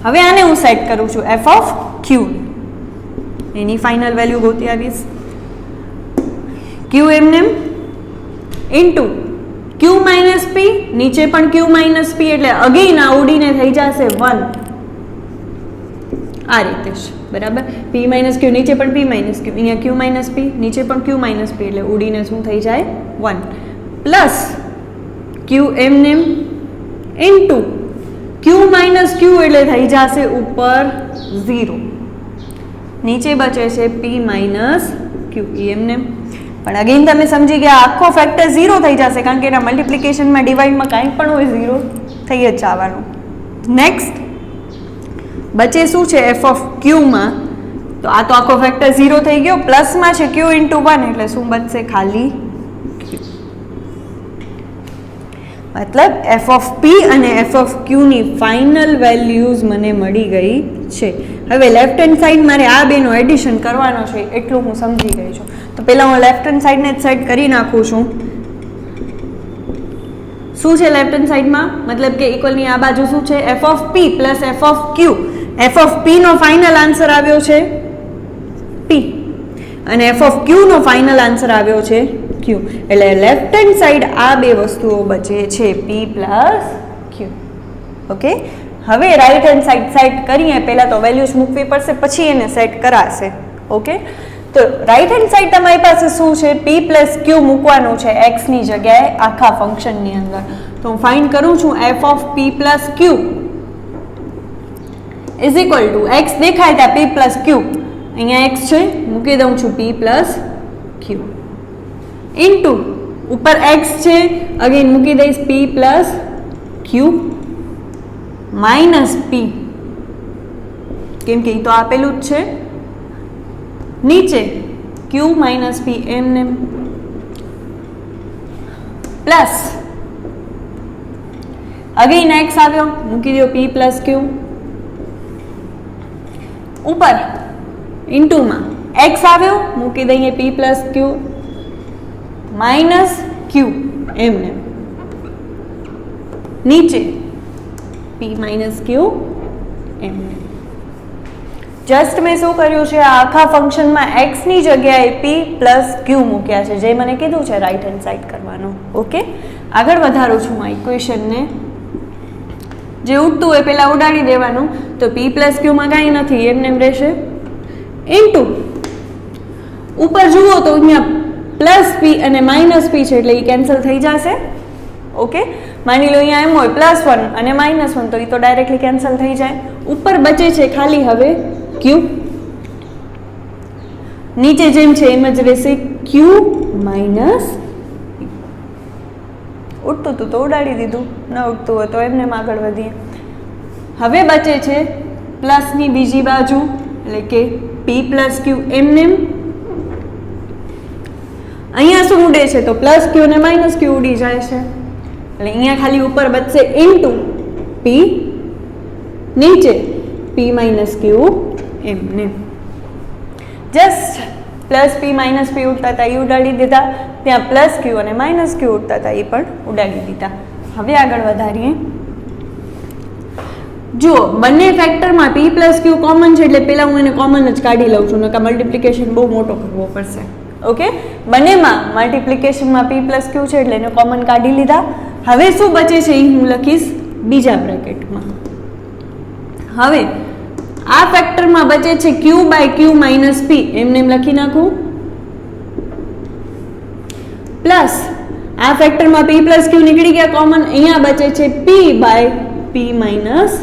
હવે આને હું સેટ કરું છું f of q, any final value ગોતી આવીશ. q એમનેમ ઇન્ટુ q માઇનસ p, નીચે પણ q માઇનસ p એટલે અગેન આ ઉડીને થઈ જશે 1. આ રીતે જ બરાબર. p માઇનસ q નીચે પણ p માઇનસ q, અહીંયા q માઇનસ p નીચે પણ q માઇનસ p એટલે ઉડીને શું થઈ જાય 1, પ્લસ q એમનેમ ઇન્ટુ q માઇનસ q એટલે થઈ જશે ઉપર 0, નીચે બચે છે p માઇનસ q એમનેમ. પણ અગેન તમે સમજી ગયા આખો ફેક્ટર 0 થઈ જશે કારણ કે એના મલ્ટિપ્લિકેશનમાં ડિવાઈડમાં કાંઈ પણ હોય 0 થઈ જ જવાનું. નેક્સ્ટ બચે શું છે f ઓફ q માં, તો આ તો આખો ફેક્ટર 0 થઈ ગયો, પ્લસમાં છે q ઇન્ટુ 1 એટલે શું બચશે ખાલી q. મતલબ f ઓફ p અને f ઓફ q ની ફાઇનલ વેલ્યુઝ મને મળી ગઈ છે. હવે લેફ્ટ હેન્ડ સાઈડ મારે આ બેનો એડિશન કરવાનો છે એટલું હું સમજી ગઈ છું. તો પહેલાં હું લેફ્ટ હેન્ડ સાઈડને જ સેટ કરી નાખું છું. શું છે લેફ્ટ હેન્ડ સાઈડમાં, મતલબ કે ઇક્વલની આ બાજુ શું છે f of p plus f of q. f of p નો ફાઇનલ આન્સર આવ્યો છે p અને f ઓફ q નો ફાઇનલ આન્સર આવ્યો છે q. એટલે લેફ્ટ હેન્ડ સાઈડ આ બે વસ્તુઓ બચે છે p પ્લસ q. ઓકે, હવે રાઈટ હેન્ડ સાઈડ સેટ કરીએ. પહેલાં તો વેલ્યુઝ મૂકવી પડશે પછી એને સેટ કરાશે. ઓકે, તો રાઈટ હેન્ડ સાઈડ તમારી પાસે શું છે p પ્લસ q મૂકવાનું છે x ની જગ્યાએ આખા ફંક્શનની અંદર. તો હું ફાઇન્ડ કરું છું f of p plus q is equal two x દેખાય ત્યાં p પ્લસ q, અહીંયા x છે મૂકી દઉં છું p પ્લસ q ઇન્ટુ ઉપર x છે અગેન મૂકી દઈશ p plus q minus p કેમ કે એ તો આપેલું જ છે, નીચે q માઇનસ p એમને પ્લસ અગેન x આવ્યો મૂકી દો p પ્લસ q, ઉપર ઇન્ટુમાં x આવ્યો મૂકી દઈએ p plus q minus q એમને, નીચે p માઇનસ q એમને. જસ્ટ મેં શું કર્યું છે આ આખા ફંક્શનમાં x ની જગ્યાએ p પ્લસ q મૂક્યા છે જે મને કીધું છે રાઈટ હેન્ડ સાઈડ કરવાનું. ઓકે, આગળ વધારું છું આ ઇક્વેશનને. જે ઉડતું હોય પહેલાં ઉડાડી દેવાનું. તો p પ્લસ ક્યુમાં કાંઈ નથી એમને એમ રહેશે ઇન્ટુ ઉપર જુઓ તો અહીંયા પ્લસ p અને માઇનસ p છે એટલે એ કેન્સલ થઈ જશે. ઓકે, માની લો અહીંયા એમ હોય +1 અને -1 તો એ તો ડાયરેક્ટલી કેન્સલ થઈ જાય. ઉપર બચે છે ખાલી હવે q, નીચે જેમ છે એમ જ રહેશે q માઇનસ. ઉડતું હતું તો ઉડાડી દીધું, ન ઉડતું હોય તો એમને આગળ વધીએ. હવે બચે છે પ્લસની બીજી બાજુ એટલે કે p પ્લસ q એમને. અહીંયા શું ઉડે છે તો પ્લસ q અને માઇનસ q ઉડી જાય છે એટલે અહીંયા ખાલી ઉપર બચશે ઇન્ટુ p, નીચે p માઇનસ q એમને જસ્ટ પ્લસ પી માઇનસ પી ઉડતા હતા એ ઉડાડી દીધા, ત્યાં પ્લસ ક્યુ અને માઇનસ ક્યુ ઉડતા હતા એ પણ ઉડાડી દીધા. હવે આગળ વધારીએ. જુઓ બંને ફેક્ટરમાં પી પ્લસ ક્યુ કોમન છે એટલે પહેલાં હું એને કોમન જ કાઢી લઉં છું, નકા મલ્ટિપ્લિકેશન બહુ મોટો કરવો પડશે. ઓકે, બંનેમાં મલ્ટિપ્લિકેશનમાં પી પ્લસ ક્યુ છે એટલે એને કોમન કાઢી લીધા. હવે શું બચે છે એ હું લખીશ બીજા બ્રેકેટમાં. હવે આ ફેક્ટરમાં બચે છે ક્યુ બાય ક્યુ માઇનસ પી, એમને એમ લખી નાખું. પ્લસ આ ફેક્ટરમાં પી પ્લસ ક્યુ નીકળી ગયા કોમન, અહીંયા બચે છે પી બાય પી માઇનસ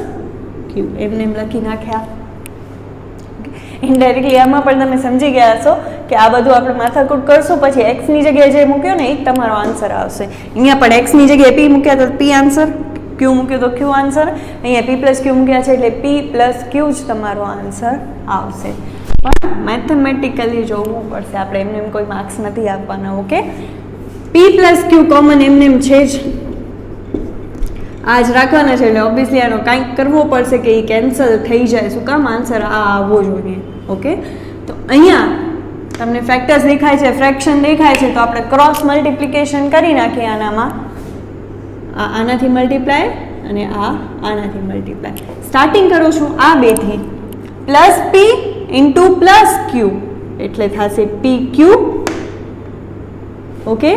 ક્યુ, એમને એમ લખી નાખ્યા. ઇનડાયરેક્ટલી આમાં પણ તમે સમજી ગયા હશો કે આ બધું આપણે માથાકૂટ કરશું, પછી એક્સની જગ્યાએ જે મૂક્યો ને એ જ તમારો આન્સર આવશે. અહીંયા પણ એક્સની જગ્યાએ પી મૂક્યા તો પી આન્સર, ક્યુ મૂક્યું તો ક્યુ આન્સર, અહીંયા પી પ્લસ ક્યુ મૂક્યા છે એટલે પી પ્લસ ક્યુ જ તમારો આન્સર આવશે. પણ મેથેમેટિકલી જોવું પડશે, આપણે એમને એમ કોઈ માર્ક્સ નથી આપવાના. ઓકે, પી પ્લસ ક્યુ કોમન એમને એમ છે જ, આ જ રાખવાના છે એટલે ઓબ્વિયસલી આનો કાંઈક કરવો પડશે કે એ કેન્સલ થઈ જાય. શું કામ? આન્સર આ આવવો જોઈએ. ઓકે, તો અહીંયા તમને ફેક્ટર્સ દેખાય છે, ફ્રેક્શન દેખાય છે, તો આપણે ક્રોસ મલ્ટિપ્લિકેશન કરી નાખીએ આનામાં. આ આનાથી મલ્ટીપ્લાય અને આ આનાથી મલ્ટીપ્લાય. સ્ટાર્ટિંગ કરું છું આ બેથી, plus p into plus q એટલે થશે p q. Okay,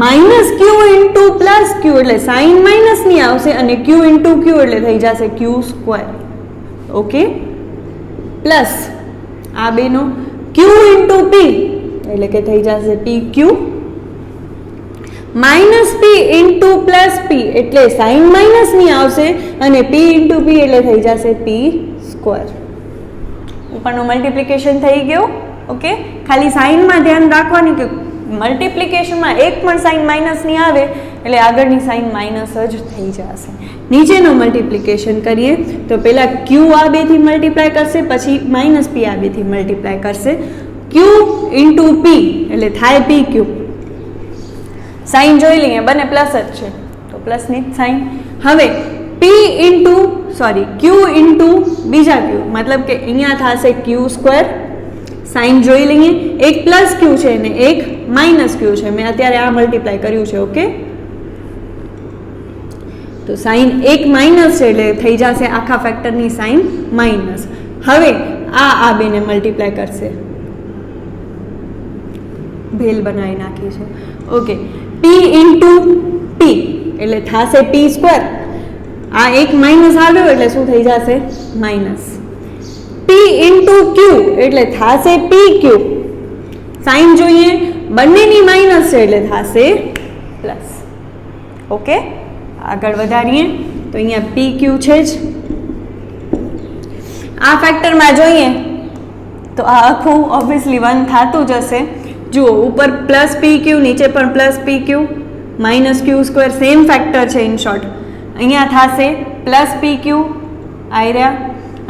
minus q into plus q એટલે સાઇન માઇનસની આવશે અને ક્યુ ઇન્ટુ ક્યુ એટલે થઈ જશે ક્યુ સ્ક્વેર. ઓકે, પ્લસ આ બેનો ક્યુ ઇન્ટુ પી એટલે કે થઈ જશે p q. Minus p into plus p એટલે સાઇન માઇનસની આવશે અને પી ઇન્ટુ પી એટલે થઈ જશે પી સ્ક્વેર. ઉપરનું મલ્ટિપ્લિકેશન થઈ ગયું. ઓકે, ખાલી સાઇનમાં ધ્યાન રાખવાની કે મલ્ટિપ્લિકેશનમાં એક પણ સાઇન માઇનસની આવે એટલે આગળની સાઇન માઇનસ જ થઈ જશે. નીચેનું મલ્ટિપ્લિકેશન કરીએ તો પહેલાં ક્યુ આ બેથી મલ્ટીપ્લાય કરશે, પછી માઇનસ પી આ બેથી મલ્ટીપ્લાય કરશે. ક્યુ ઇન્ટુ પી એટલે થાય પી ક્યુ. સાઇન જોઈ લઈએ, બંને પ્લસ જ છે તો પ્લસની જ સાઇન. હવે પી ઇન્ટુ ક્યુ ઇન્ટુ બીજા ક્યુ મતલબ કે અહીંયા થશે ક્યુ સ્ક્વેર. સાઇન જોઈ લઈએ, એક પ્લસ ક્યુ છે ને એક માઇનસ ક્યુ છે, મેં અત્યારે આ મલ્ટીપ્લાય કર્યું છે. ઓકે, તો સાઇન એક માઇનસ છે એટલે થઈ જશે આખા ફેક્ટરની સાઇન માઇનસ. હવે આ બેને મલ્ટીપ્લાય કરશે, ભેલ બનાવી નાખીશું. ઓકે, પી ઇન્ટુ પી એટલે થશે પી સ્ક્વેર. આ એક માઇનસ આવ્યો એટલે શું થઈ જશે? માઇનસ. પી ઇન્ટુ ક્યુ એટલે થશે પી ક્યુ. સાઇન જોઈએ, બંનેની માઇનસ છે એટલે થશે પ્લસ. ઓકે, આગળ વધારીએ તો અહીંયા પી ક્યુ છે જ. આ ફેક્ટરમાં જોઈએ તો આ આખું ઓબ્વિયસલી 1 થતું જ હશે. જુઓ, ઉપર પ્લસ પી ક્યુ, નીચે પણ પ્લસ પી q, minus Q square same factor છે. ઇન શોર્ટ અહીંયા થશે પ્લસ પી ક્યુ આયર્યા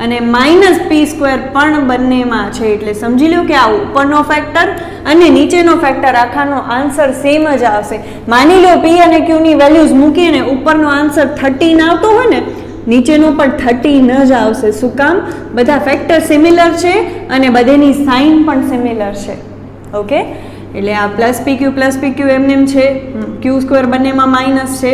અને માઇનસ પી સ્ક્વેર પણ બંનેમાં છે એટલે સમજી લો કે આ ઉપરનો ફેક્ટર અને નીચેનો ફેક્ટર આખાનો આન્સર સેમ જ આવશે. માની લો પી અને ક્યુની વેલ્યુઝ મૂકીને ઉપરનો આન્સર 13 આવતો હોય ને, નીચેનો પણ 13 જ આવશે. શું કામ? બધા ફેક્ટર સિમિલર છે અને બધેની સાઇન પણ સિમિલર છે. ઓકે, એટલે આ પ્લસ પી ક્યુ એમને એમ છે, ક્યુ સ્ક્વેર બંનેમાં માઇનસ છે,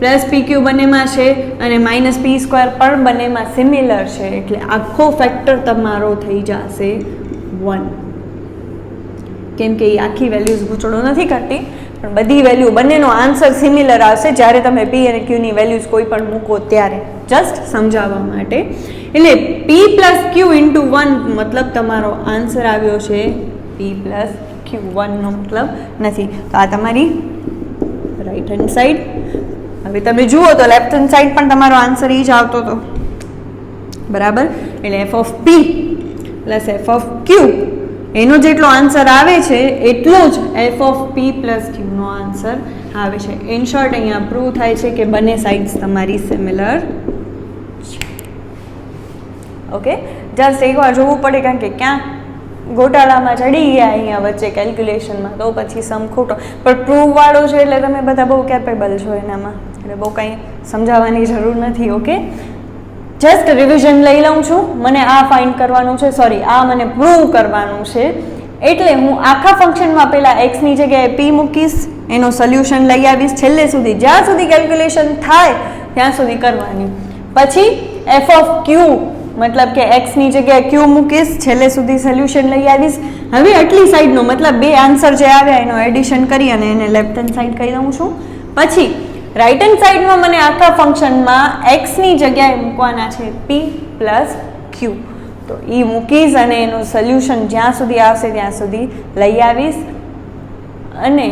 પ્લસ પી ક્યુ બંનેમાં છે અને માઇનસ પી સ્ક્વેર પણ બંનેમાં સિમિલર છે એટલે આખો ફેક્ટર તમારો થઈ જશે 1. કેમ કે એ આખી વેલ્યુઝ ગૂંચળો નથી કરતી, પણ બધી વેલ્યુ બંનેનો આન્સર સિમિલર આવશે જ્યારે તમે પી અને ક્યુની વેલ્યુઝ કોઈ પણ મૂકો ત્યારે, જસ્ટ સમજાવવા માટે. એટલે પી પ્લસ ક્યુ ઇન્ટુ 1 મતલબ તમારો આન્સર આવ્યો છે પી પ્લસ ક્યુ. 1નો મતલબ નથી. તો આ તમારી રાઈટ હેન્ડ સાઈડ. હવે તમે જુઓ તો લેફ્ટ હેન્ડ સાઈડ પણ તમારો આન્સર એ જ આવતો હતો, બરાબર. એટલે f of p plus f of q એનો જેટલો આન્સર આવે છે એટલો જ એફ ઓફ પી પ્લસ ક્યુનો આન્સર આવે છે. ઇન શોર્ટ અહીંયા પ્રૂવ થાય છે કે બંને સાઇડ્સ તમારી સિમિલર છે. ઓકે, જસ્ટ એકવાર જોવું પડે કારણ કે ક્યાં ગોટાળામાં ચડી ગયા અહીંયા વચ્ચે કેલ્ક્યુલેશનમાં, તો પછી સમ ખોટો. પણ પ્રૂવ વાળો છે એટલે તમે બધા બહુ કેપેબલ છો એનામાં, એટલે બહુ કંઈ સમજાવવાની જરૂર નથી. ઓકે, જસ્ટ રિવિઝન લઈ લઉં છું. મને આ ફાઇન્ડ કરવાનું છે, સોરી આ મને પ્રૂવ કરવાનું છે, એટલે હું આખા ફંક્શનમાં પહેલાં એક્સની જગ્યાએ પી મૂકીશ, એનો સોલ્યુશન લઈ આવીશ, છેલ્લે સુધી જ્યાં સુધી કેલ્ક્યુલેશન થાય ત્યાં સુધી કરવાની. પછી એફ ઓફ ક્યુ મતલબ કે એક્સની જગ્યાએ ક્યુ મૂકીશ, છેલ્લે સુધી સોલ્યુશન લઈ આવીશ. હવે આટલી સાઈડનો મતલબ બે આન્સર જે આવ્યા એનો એડિશન કરી અને એને લેફ્ટ હેન્ડ સાઈડ કહી દઉં છું. પછી રાઈટ હેન્ડ સાઈડમાં મને આખા ફંક્શનમાં એક્સની જગ્યાએ મૂકવાના છે પી પ્લસ ક્યુ, તો એ મૂકીશ અને એનું સોલ્યુશન જ્યાં સુધી આવશે ત્યાં સુધી લઈ આવીશ અને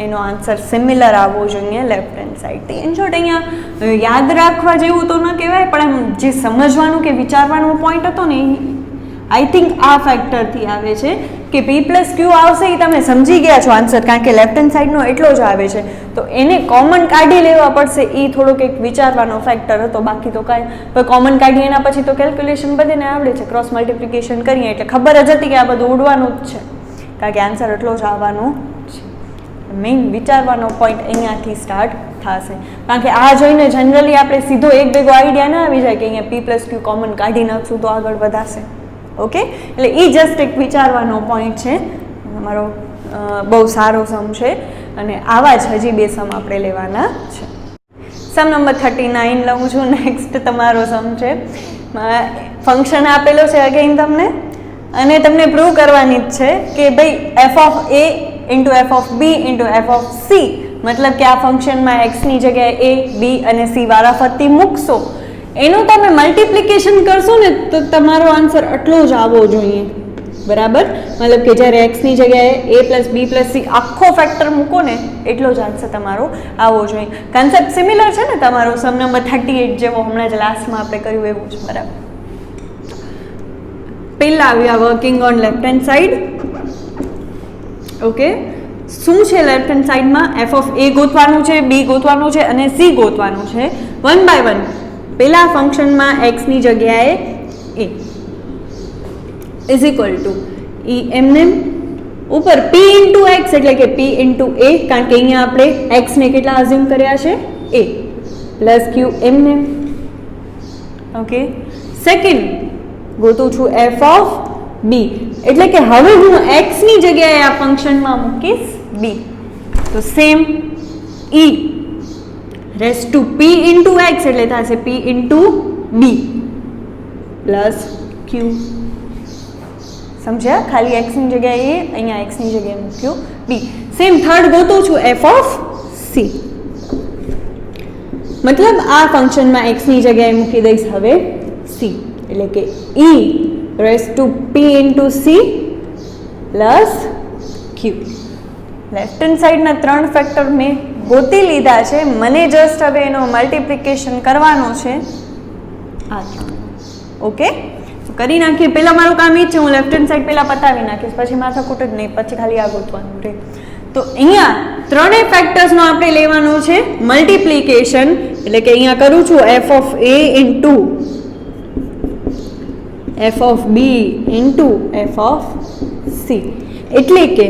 એનો આન્સર સિમિલર આવવો જોઈએ લેફ્ટ હેન્ડ સાઈડથી. ઇન શોર્ટ અહીંયા યાદ રાખવા જેવું તો ન કહેવાય, પણ એમ જે સમજવાનું કે વિચારવાનો પોઈન્ટ હતો ને આઈ થિંક આ ફેક્ટરથી આવે છે કે પી પ્લસ ક્યુ આવશે એ તમે સમજી ગયા છો આન્સર, કારણ કે લેફ્ટ હેન્ડ સાઈડનો એટલો જ આવે છે, તો એને કોમન કાઢી લેવા પડશે, એ થોડોક એક વિચારવાનો ફેક્ટર હતો. બાકી તો કાંઈ પણ કોમન કાઢી એના પછી તો કેલ્ક્યુલેશન બધાને આવડે છે, ક્રોસ મલ્ટિપ્લિકેશન કરીએ એટલે ખબર જ હતી કે આ બધું ઉડવાનું જ છે, કારણ કે આન્સર એટલો જ આવવાનો છે. મેઇન વિચારવાનો પોઈન્ટ અહીંયાથી સ્ટાર્ટ થશે, કારણ કે આ જોઈને જનરલી આપણે સીધો એક ભેગો આઈડિયા ના આવી જાય કે અહીંયા પી પ્લસ ક્યુ કોમન કાઢી નાખશું તો આગળ વધાશે. ઓકે, એટલે એ જસ્ટ એક વિચારવાનો પોઈન્ટ છે. તમારો બહુ સારો સમ છે અને આવા જ હજી બે સમ આપણે લેવાના છે. સમ નંબર 39 લઉં છું. નેક્સ્ટ તમારો સમ છે, ફંક્શન આપેલો છે અગેન તમને, અને તમને પ્રૂવ કરવાની જ છે કે ભાઈ F of A into F of B into F of C, મતલબ કે આ ફંક્શનમાં એક્સની જગ્યાએ એ બી અને સી વારાફરતી મૂકશો, એનું તમે મલ્ટિપ્લિકેશન કરશો ને તો તમારો આન્સર આટલો જ આવવો જોઈએ, બરાબર. મતલબ કે જ્યારે એક્સની જગ્યાએ એ પ્લસ બી પ્લસ સી આખો ફેક્ટર મૂકો ને એટલો જ આન્સર તમારો આવવો જોઈએ. કન્સેપ્ટ સિમિલર છે ને તમારો સમ નંબર 38 જેવો હમણાં જ લાસ્ટમાં આપણે કર્યું એવું જ, બરાબર. પહેલા આવ્યા working on left hand side. Okay, શું છે લેફ્ટ હેન્ડ સાઈડમાં? એફ ઓફ એ ગોતવાનું છે, બી ગોતવાનું છે અને સી ગોતવાનું છે. વન બાય વન પહેલા ફંક્શનમાં એક્સની જગ્યાએ એ ઇઝ ઇક્વલ ટુ ઈ એમને ઉપર પી ઇન્ટુ એક્સ એટલે કે પી ઇન્ટુ એ, કારણ કે અહીંયા આપણે એક્સને કેટલા અઝ્યુમ કર્યા છે એ, પ્લસ ક્યુ એમને. ઓકે, સેકન્ડ ગોતું છું એફ ઓફ બી, એટલે કે હવે હું એક્સની જગ્યાએ આ ફંક્શનમાં મૂકીશ બી, તો same E raise to P into X એટલે થશે પી ઇન્ટુ બી પ્લસ ક્યુ. સમજ્યા? ખાલી એક્સની જગ્યાએ એ, અહીંયા એક્સની જગ્યાએ મૂક્યું બી. સેમ થર્ડ ગોતું છું એફ ઓફ સી, મતલબ આ ફંક્શનમાં એક્સની જગ્યાએ મૂકી દઈશ હવે સી, એટલે કે ઈ raise to P into c plus q. Left hand સાઈડના ત્રણ ફેક્ટર મેં ગોતી લીધા છે, મને જસ્ટ હવે એનો મલ્ટિપ્લિકેશન કરવાનો છે આ ત્રણ. ઓકે, કરી નાખીએ. પહેલાં મારું કામ એ જ છે, હું લેફ્ટ હેન્ડ સાઈડ પહેલાં પતાવી નાખીશ, પછી માથાકૂટ જ નહીં, પછી ખાલી આ ગોતવાનું રહે. તો અહીંયા ત્રણેય ફેક્ટર્સનો આપણે લેવાનું છે મલ્ટિપ્લિકેશન, એટલે કે અહીંયા કરું છું F of A into F of B into F of C, એટલે કે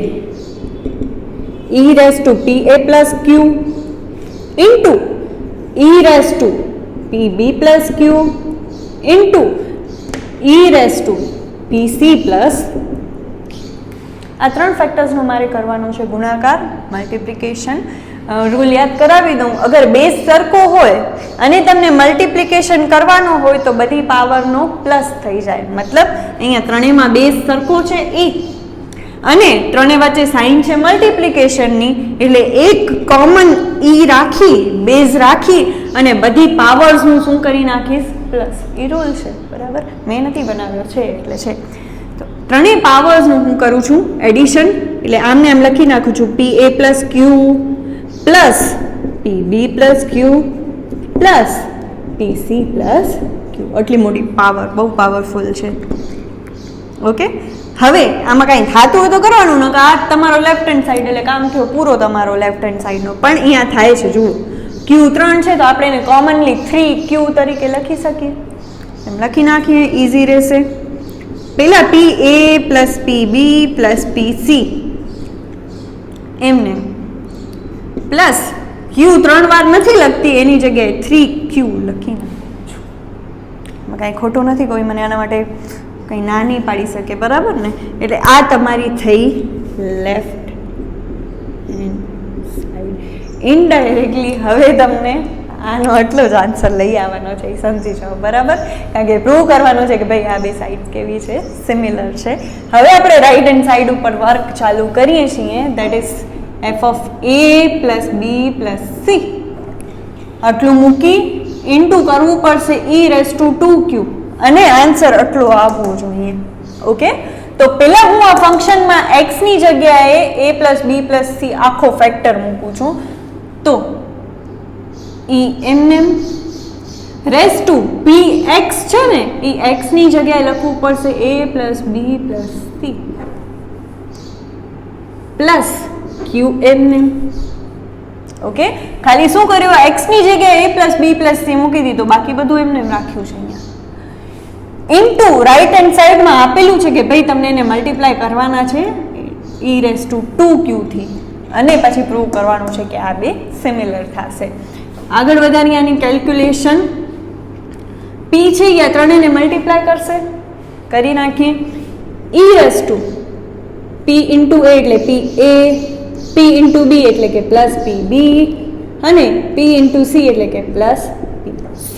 ઈ raise to P A plus Q into E raise to P B plus Q into E raise to P C plus. આ ત્રણ ફેક્ટર્સનો મારે કરવાનો છે ગુણાકાર, multiplication. Rule યાદ કરાવી દઉં, અગર બેઝ સરખો હોય અને તમને મલ્ટિપ્લિકેશન કરવાનો હોય તો બધી પાવરનો પ્લસ થઈ જાય, મતલબ અહીંયા ત્રણેયમાં બેઝ સરખો છે એ, અને ત્રણે વચ્ચે સાઇન છે મલ્ટિપ્લિકેશનની, એટલે એક કોમન ઈ રાખી બેઝ રાખી અને બધી પાવર્સનું શું કરી નાખીશ પ્લસ. એ રૂલ છે, બરાબર, મેં નથી બનાવ્યો છે એટલે છે. તો ત્રણેય પાવર્સનું હું કરું છું એડિશન, એટલે આમને આમ લખી નાખું છું પી A plus Q plus P B plus Q plus P C plus ક્યુ. આટલી મોટી પાવર, બહુ પાવરફુલ છે. ઓકે, હવે આમાં કાંઈ થતું હોય તો કરવાનું, ન કે આ તમારો લેફ્ટ હેન્ડ સાઈડ એટલે કામ થયો પૂરો તમારો લેફ્ટ હેન્ડ સાઈડનો. પણ અહીંયા થાય છે, જુઓ ક્યુ 3 છે તો આપણે એને કોમનલી 3Q તરીકે લખી શકીએ, એમ લખી નાખીએ, ઇઝી રહેશે. પહેલાં પી A plus P B plus P C એમને પ્લસ ક્યુ 3 વાર નથી લખતી, એની જગ્યાએ 3Q લખી નાખું છું. કાંઈ ખોટું નથી, કોઈ મને આના માટે કંઈ ના નહીં પાડી શકે, બરાબર ને? એટલે આ તમારી થઈ લેફ્ટ હેન્ડ સાઈડ. ઇનડાયરેક્ટલી હવે તમને આનો આટલો જ આન્સર લઈ આવવાનો છે, એ સમજી જાઓ, બરાબર? કારણ કે પ્રૂવ કરવાનું છે કે ભાઈ આ બે સાઈડ કેવી છે, સિમિલર છે. હવે આપણે રાઈટ હેન્ડ સાઈડ ઉપર વર્ક ચાલુ કરીએ છીએ, that is F of A plus B plus C. આટલું મૂકી ઇન્ટુ કરવું પડશે e⁻²q અને આન્સર આટલો આવવો જોઈએ. ઓકે, તો પહેલા હું આ ફંક્શનમાં x ની જગ્યાએ a plus B plus C આખો ફેક્ટર મૂકું છું. તો એમ રેસ ટુ px છે ને, એ x ની જગ્યાએ લખવું પડશે a plus B plus C plus q એમ. ઓકે, ખાલી શું કર્યું, x ની જગ્યાએ a plus B plus C મૂકી દીધું, બાકી બધું એમને રાખ્યું છે અહીંયા. ઇન્ટુ રાઈટ હેન્ડ સાઈડમાં આપેલું છે કે ભાઈ તમને એને મલ્ટીપ્લાય કરવાના છે e⁻²q થી, અને પછી પ્રૂવ કરવાનું છે કે આ બે સિમિલર થશે. આગળ વધારી આની કેલ્ક્યુલેશન. p છે એ ત્રણેયને મલ્ટીપ્લાય કરશે, કરી નાખીએ. e⁻p ઇન્ટુ a એટલે pa, p ઇન્ટુ b એટલે કે પ્લસ pb, અને p ઇન્ટુ c એટલે કે પ્લસ pc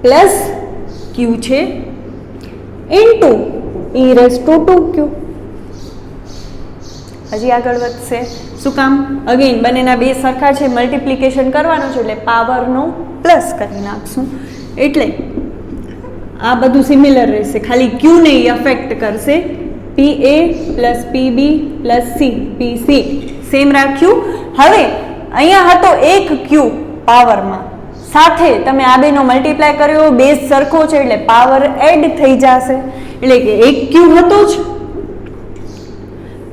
પ્લસ q છે ઇન્ટુ e⁻²q. હજી આગળ વધશે. શું કામ? અગેન બંનેના બે સરખા છે, મલ્ટિપ્લિકેશન કરવાનું છે એટલે પાવરનો પ્લસ કરી નાખશું. એટલે આ બધું સિમિલર રહેશે, ખાલી q ને અફેક્ટ કરશે. pa plus pb plus c pc same રાખ્યું. હવે અહીંયા હતો એક q પાવરમાં, સાથે તમે આ બેનો મલ્ટીપ્લાય કર્યો, બેઝ સરખો છે એટલે પાવર એડ થઈ જશે, એટલે કે એક q હતો જ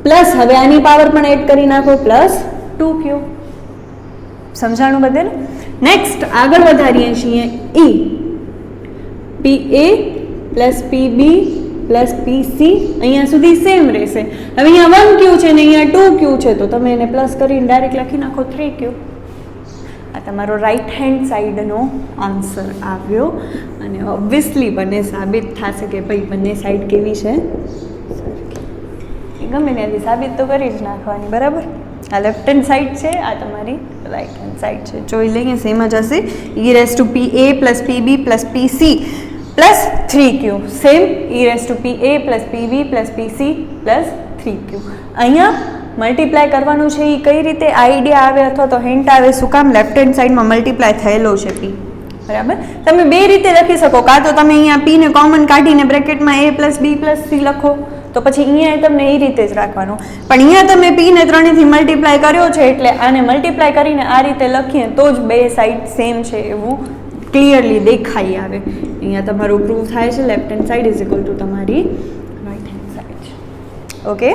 પ્લસ હવે આની પાવર પણ એડ કરી નાખો પ્લસ 2q. સમજાણું બધે ને? નેક્સ્ટ આગળ વધારીએ છીએ. e pa plus pb plus pc અહીંયા સુધી સેમ રહેશે. હવે અહીંયા 1q છે ને અહીંયા 2q છે, તો તમે એને પ્લસ કરીને ડાયરેક્ટ લખી નાખો 3q. આ તમારો રાઈટ હેન્ડ સાઈડનો આન્સર આવ્યો, અને ઓબ્વિયસલી બંને સાબિત થશે કે ભાઈ બંને સાઈડ કેવી છે, ગમે ત્યાંથી સાબિત તો કરી જ નાખવાની, બરાબર? આ લેફ્ટ હેન્ડ સાઈડ છે, આ તમારી રાઈટ હેન્ડ સાઈડ છે. જોઈ લઈએ, સેમ જ હશે. e⁻pa plus pb plus pc plus 3q, same e⁻pa plus pb plus pc plus 3q. અહીંયા મલ્ટીપ્લાય કરવાનું છે, એ કઈ રીતે આઈડિયા આવે અથવા તો હિન્ટ આવે, શું કામ? લેફ્ટ હેન્ડ સાઈડમાં મલ્ટીપ્લાય થયેલો છે p, બરાબર? તમે બે રીતે લખી શકો, કાં તો તમે અહીંયા p ને કોમન કાઢીને બ્રેકેટમાં a plus b plus c લખો, તો પછી અહીંયા તમને એ રીતે જ રાખવાનું. પણ અહીંયા તમે p ને ત્રણેયથી મલ્ટીપ્લાય કર્યો છે એટલે આને મલ્ટીપ્લાય કરીને આ રીતે લખીએ તો જ બે સાઈડ સેમ છે એવું ક્લિયરલી દેખાઈ આવે. અહીંયા તમારું પ્રૂવ થાય છે left hand side is equal to તમારી right hand side. Okay,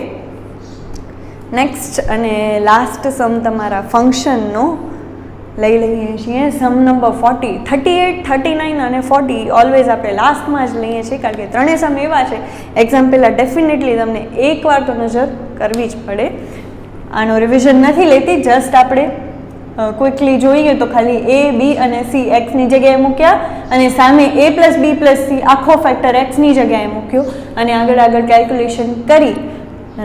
next અને લાસ્ટ સમ તમારા ફંક્શનનો લઈ લઈએ છીએ. સમ નંબર 40, 38, 39 અને 40 ઓલવેઝ આપણે લાસ્ટમાં જ લઈએ છીએ, કારણ કે ત્રણેય સમ એવા છે એક્ઝામ પહેલાં ડેફિનેટલી તમને એકવાર તો નજર કરવી જ પડે. આનો રિવિઝન નથી લેતી, જસ્ટ આપણે ક્વિકલી જોઈએ તો ખાલી a b અને c એક્સની જગ્યાએ મૂક્યા, અને સામે a plus B plus C આખો ફેક્ટર એક્સની જગ્યાએ મૂક્યો, અને આગળ આગળ કેલ્ક્યુલેશન કરી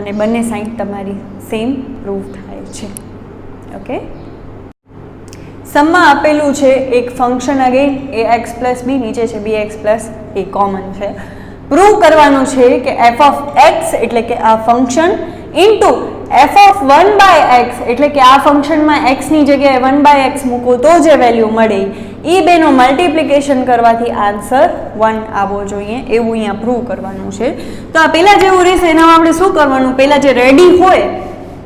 અને બંને સાઈડ તમારી સેમ પ્રૂવ થાય છે. ઓકે, સમમાં આપેલું છે એક ફંક્શન, અગેન ax પ્લસ બી, નીચે છે bx પ્લસ a કોમન છે. પ્રૂવ કરવાનું છે કે f ઓફ x એટલે કે આ function into f of 1/x એટલે કે આ ફંક્શનમાં x ની જગ્યાએ 1/x મૂકો તો જે વેલ્યુ મળે એ બેનો મલ્ટિપ્લિકેશન કરવાથી આન્સર 1 આવવો જોઈએ, એવું અહીંયા પ્રૂવ કરવાનું છે. તો આ પહેલાં જેવું રહેશે એનામાં આપણે શું કરવાનું, પહેલાં જે રેડી હોય,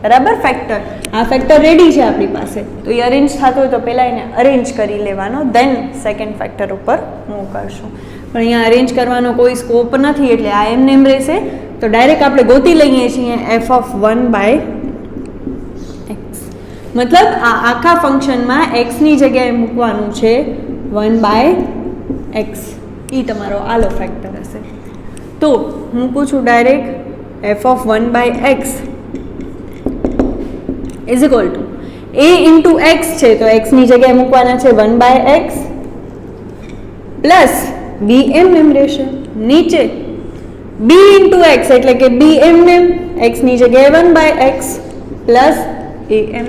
બરાબર, ફેક્ટર, આ ફેક્ટર રેડી છે આપણી પાસે, તો એ અરેન્જ થતો હોય તો પહેલાં એને અરેન્જ કરી લેવાનો, દેન સેકન્ડ ફેક્ટર ઉપર મૂવ કરશું. પણ અહીંયા અરેન્જ કરવાનો કોઈ સ્કોપ નથી એટલે આ એમને એમ રહેશે. તો ડાયરેક્ટ આપણે ગોતી લઈએ છીએ f ઓફ 1/x, મતલબ આ આખા ફંક્શનમાં x ની જગ્યાએ મૂકવાનું છે 1/x, એ તમારો આલો ફેક્ટર હશે. તો મૂકું છું direct f of 1/x is equal two a into x છે તો x ની જગ્યાએ મૂકવાના છે 1/x પ્લસ બી એમ રહેશે, નીચે બી ઇન્ટુ એક્સ એટલે કે બી એમ એક્સની જગ્યાએ 1/x પ્લસ એ એમ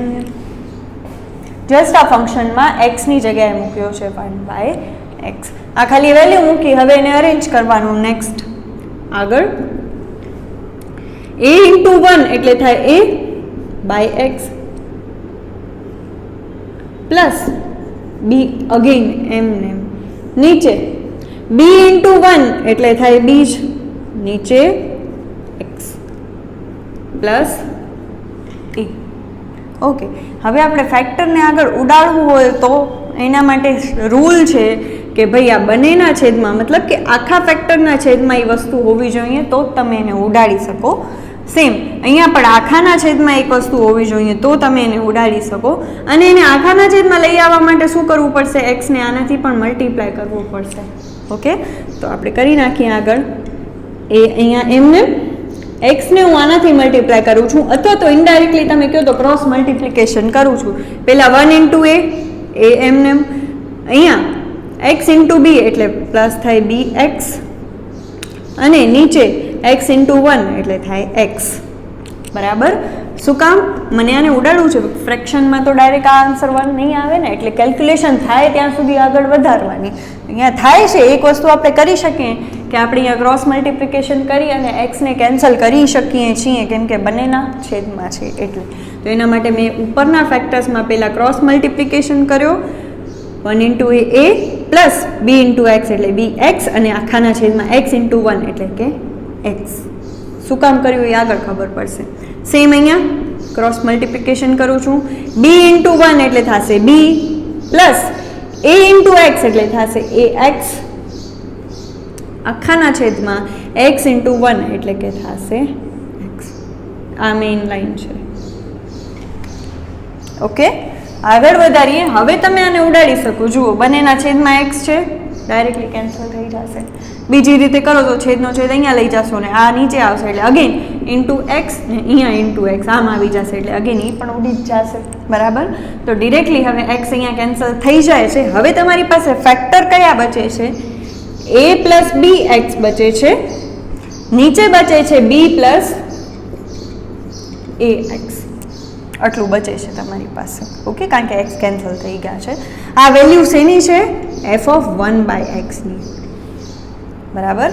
જસ્ટ આ ફંક્શનમાં એક્સની જગ્યાએ મૂક્યો છે 1/x. આ ખાલી વેલ્યુ મૂકી, હવે એને અરેન્જ કરવાનું. નેક્સ્ટ આગળ a ઇન્ટુ 1 એટલે થાય a by x plus b again એમ નીચે b ઇન્ટુ 1 એટલે થાય b જ નીચે x પ્લસ e. ઓકે, હવે આપણે ફેક્ટરને આગળ ઉડાડવું હોય તો એના માટે રૂલ છે કે ભાઈ આ બંનેના છેદમાં, મતલબ કે આખા ફેક્ટરના છેદમાં એ વસ્તુ હોવી જોઈએ તો જ તમે એને ઉડાડી શકો. સેમ અહીંયા પણ આખાના છેદમાં એક વસ્તુ હોવી જોઈએ તો તમે એને ઉડાડી શકો. અને એને આખાના છેદમાં લઈ આવવા માટે શું કરવું પડશે? એક્સને આનાથી પણ મલ્ટીપ્લાય કરવું પડશે. ઓકે, તો આપણે કરી નાખીએ આગળ. એ અહીંયા એમને એક્સને હું આનાથી મલ્ટીપ્લાય કરું છું, અથવા તો ઇનડાયરેક્ટલી તમે કહો તો ક્રોસ મલ્ટીપ્લિકેશન કરું છું. પહેલાં 1 ઇન્ટુ એ એમને અહીંયા એક્સ ઇન્ટુ બી એટલે પ્લસ થાય બી એક્સ અને નીચે x ઇન્ટુ 1 એટલે થાય x. બરાબર. શું કામ? મને આને ઉડાડવું છે ફ્રેક્શનમાં, તો ડાયરેક્ટ આ આન્સર 1 નહીં આવે ને, એટલે કેલ્ક્યુલેશન થાય ત્યાં સુધી આગળ વધારવાની. અહીંયા થાય છે એક વસ્તુ આપણે કરી શકીએ કે આપણે અહીંયા ક્રોસ મલ્ટીપ્લિકેશન કરી અને એક્સને કેન્સલ કરી શકીએ છીએ, કેમ કે બંનેના છેદમાં છે એટલે. તો એના માટે મેં ઉપરના ફેક્ટર્સમાં પહેલાં ક્રોસ મલ્ટીપ્લિકેશન કર્યો, 1 ઇન્ટુ એ પ્લસ બી ઇન્ટુ એક્સ એટલે બી એક્સ અને આખાના છેદમાં એક્સ ઇન્ટુ 1 એટલે કે એક્સ. શું કામ કર્યું એ આગળ ખબર પડશે. સેમ અહીંયા ક્રોસ મલ્ટીપ્લિકેશન કરું છું, બી ઇન્ટુ 1 એટલે થશે બી પ્લસ એ ઇન્ટુ એક્સ એટલે થશે એ એક્સ આખાના છેદમાં એક્સ ઇન્ટુ 1 એટલે કે થશે એક્સ. આ મેઇન લાઈન છે. ઓકે, આગળ વધારીએ. હવે તમે આને ઉડાડી શકો. જુઓ, બંનેના છેદમાં એક્સ છે, ડાયરેક્ટલી કેન્સલ થઈ જશે. બીજી રીતે કરો તો છેદનો છેદ અહીંયા લઈ જશો ને આ નીચે આવશે એટલે અગેન ઇન્ટુ એક્સ ને અહીંયા ઇન્ટુ એક્સ આમ આવી જશે એટલે અગેન એ પણ ઉડી જ જશે. બરાબર. તો ડિરેક્ટલી હવે એક્સ અહીંયા કેન્સલ થઈ જાય છે. હવે તમારી પાસે ફેક્ટર કયા બચે છે? a પ્લસ બી એક્સ બચે છે, નીચે બચે છે b પ્લસ એ એક્સ. આટલું બચે છે તમારી પાસે. ઓકે, કારણ કે એક્સ કેન્સલ થઈ ગયા છે. આ વેલ્યુ શેની છે? f(1/x) ની. બરાબર.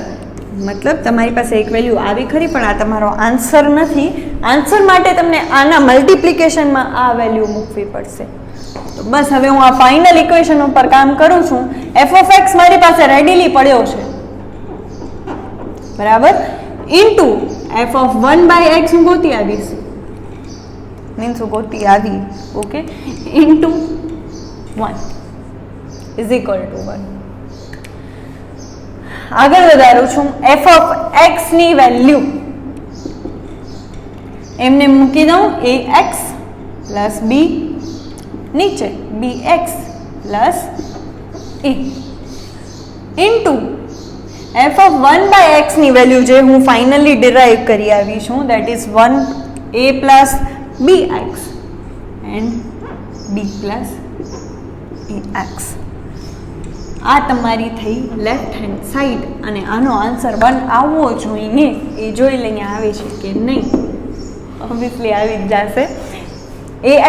મતલબ તમારી પાસે એક વેલ્યુ આવી ખરી, પણ આ તમારો આન્સર નથી. આન્સર માટે તમને આના મલ્ટીપ્લિકેશનમાં આ વેલ્યુ મૂકવી પડશે. તો બસ હવે હું આ ફાઇનલ ઇક્વેશન ઉપર કામ કરું છું. f(x) મારી પાસે રેડીલી પડ્યો છે. બરાબર. ઇન્ટુ f(1/x) હું ગોતી આવીશ, મીન્સ હું ગોતી આવી. Okay, into 1 is equal two 1. આગળ વધારું છું. f(x) ની વેલ્યુ એમને મૂકી દઉં ax પ્લસ b નીચે bx plus a into f(1/x) ની વેલ્યુ જે હું ફાઇનલી ડિરાઈવ કરી આવી છું, that is 1a plus bx and b plus ax. આ તમારી થઈ લેફ્ટ હેન્ડ સાઈડ, અને આનો આન્સર 1 આવવો જોઈએ એ જોઈ લઈને આવે છે કે નહીં. ઓબ્વિયસલી આવી જ જશે.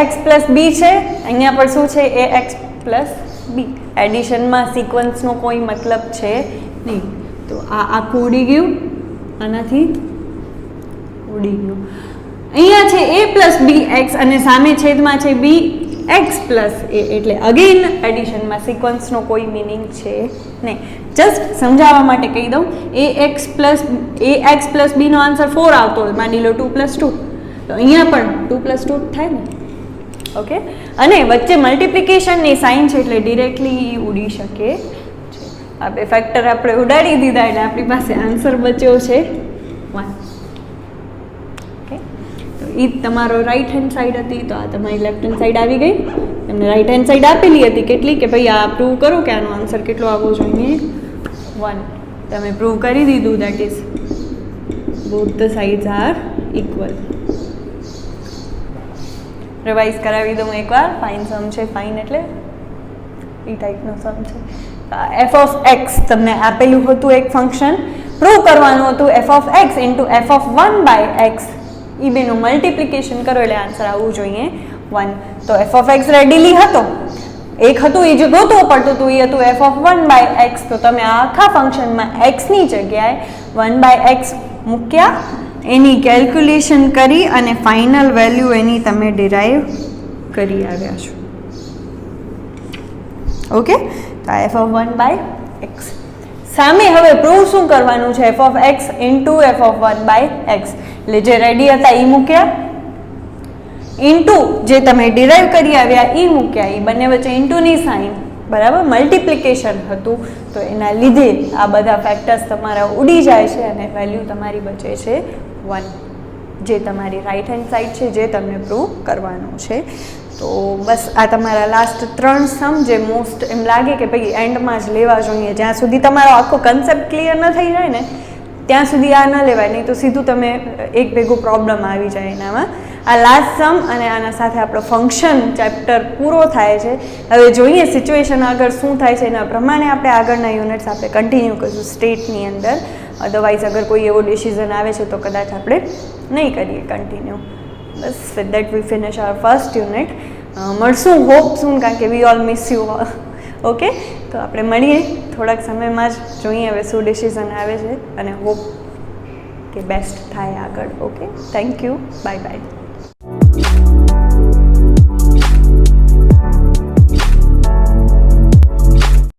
ax પ્લસ b છે, અહીંયા પર શું છે? ax plus b. એડિશનમાં સિક્વન્સનો કોઈ મતલબ છે નહીં. તો આ આખું ઉડી ગયું, આનાથી ઉડી ગયું. અહીંયા છે a પ્લસ bx અને સામે છેદમાં છે b x પ્લસ એ, એટલે અગેન એડિશનમાં સિક્વન્સનો કોઈ મિનિંગ છે નહીં. જસ્ટ સમજાવવા માટે કહી દઉં, ax પ્લસ b નો આન્સર 4 આવતો હોય, માની લો 2 પ્લસ 2, તો અહીંયા પણ 2 પ્લસ 2 થાય ને. ઓકે, અને વચ્ચે મલ્ટીપ્લિકેશનની સાઇન છે એટલે ડિરેક્ટલી ઉડી શકે છે. આ બે ફેક્ટર આપણે ઉડાડી દીધા એટલે આપણી પાસે આન્સર બચ્યો છે 1. એ તમારો રાઈટ હેન્ડ સાઈડ હતી, તો આ તમારી લેફ્ટ હેન્ડ સાઈડ આવી ગઈ. તમને રાઈટ હેન્ડ સાઈડ આપેલી હતી કેટલી, કે ભાઈ આ પ્રૂવ કરો કે આનો આન્સર કેટલો આવવો જોઈએ? 1. તમે પ્રૂવ કરી દીધું, that is both the sides are equal. Revise કરાવી દઉં એકવાર. ફાઇન સમ છે, ફાઇન એટલે એ ટાઈપનો સમ છે. એફ ઓફ એક્સ તમને આપેલું હતું એક ફંક્શન, પ્રૂવ કરવાનું હતું F of x into F of 1/x, એ બેનું મલ્ટિપ્લિકેશન કરો એટલે આન્સર આવવું જોઈએ 1. તો એફ ઓફ એક્સ રેડીલી હતો, એક હતું એ જે ગોતવું પડતું હતું એ હતું એફ ઓફ 1/x. તો તમે આ આખા ફંક્શનમાં એક્સની જગ્યાએ 1/x મૂક્યા, એની કેલ્ક્યુલેશન કરી અને ફાઇનલ વેલ્યુ એની તમે ડિરાઈવ કરી આવ્યા છો. ઓકે, તો એફ ઓફ 1/x. સામે હવે પ્રૂવ શું કરવાનું છે, F of x into F of 1/x. એટલે જે રેડી હતા એ મૂક્યા, ઇન્ટુ જે તમે ડિરાઈવ કરી આવ્યા એ મૂક્યા, એ બંને વચ્ચે ઇન્ટુની સાઇન, બરાબર, મલ્ટિપ્લિકેશન હતું. તો એના લીધે આ બધા ફેક્ટર્સ તમારા ઉડી જાય છે અને વેલ્યુ તમારી બચે છે 1, જે તમારી રાઈટ હેન્ડ સાઈડ છે, જે તમને પ્રૂવ કરવાનું છે. તો બસ આ તમારા લાસ્ટ 3 સમ જે મોસ્ટ એમ લાગે કે ભાઈ એન્ડમાં જ લેવા જોઈએ, જ્યાં સુધી તમારો આખો કન્સેપ્ટ ક્લિયર ન થઈ જાય ને ત્યાં સુધી આ ન લેવાય, નહીં તો સીધું તમે એક ભેગું પ્રોબ્લેમ આવી જાય એનામાં. આ લાસ્ટ સમ અને આના સાથે આપણો ફંક્શન ચેપ્ટર પૂરો થાય છે. હવે જોઈએ સિચ્યુએશન આગળ શું થાય છે, એના પ્રમાણે આપણે આગળના યુનિટ્સ આપણે કન્ટિન્યુ કરીશું સ્ટેટની અંદર. અધરવાઇઝ અગર કોઈ એવો ડિસિઝન આવે છે તો કદાચ આપણે નહીં કરીએ કન્ટિન્યુ. બસ with that we finish our first unit. મળશું હોપ શું, કારણ કે we all miss you. Okay, તો આપણે મળીએ થોડાક સમયમાં જ, જોઈએ હવે શું ડિસિઝન આવે છે અને હોપ કે બેસ્ટ થાય આગળ. Okay, thank you, bye bye.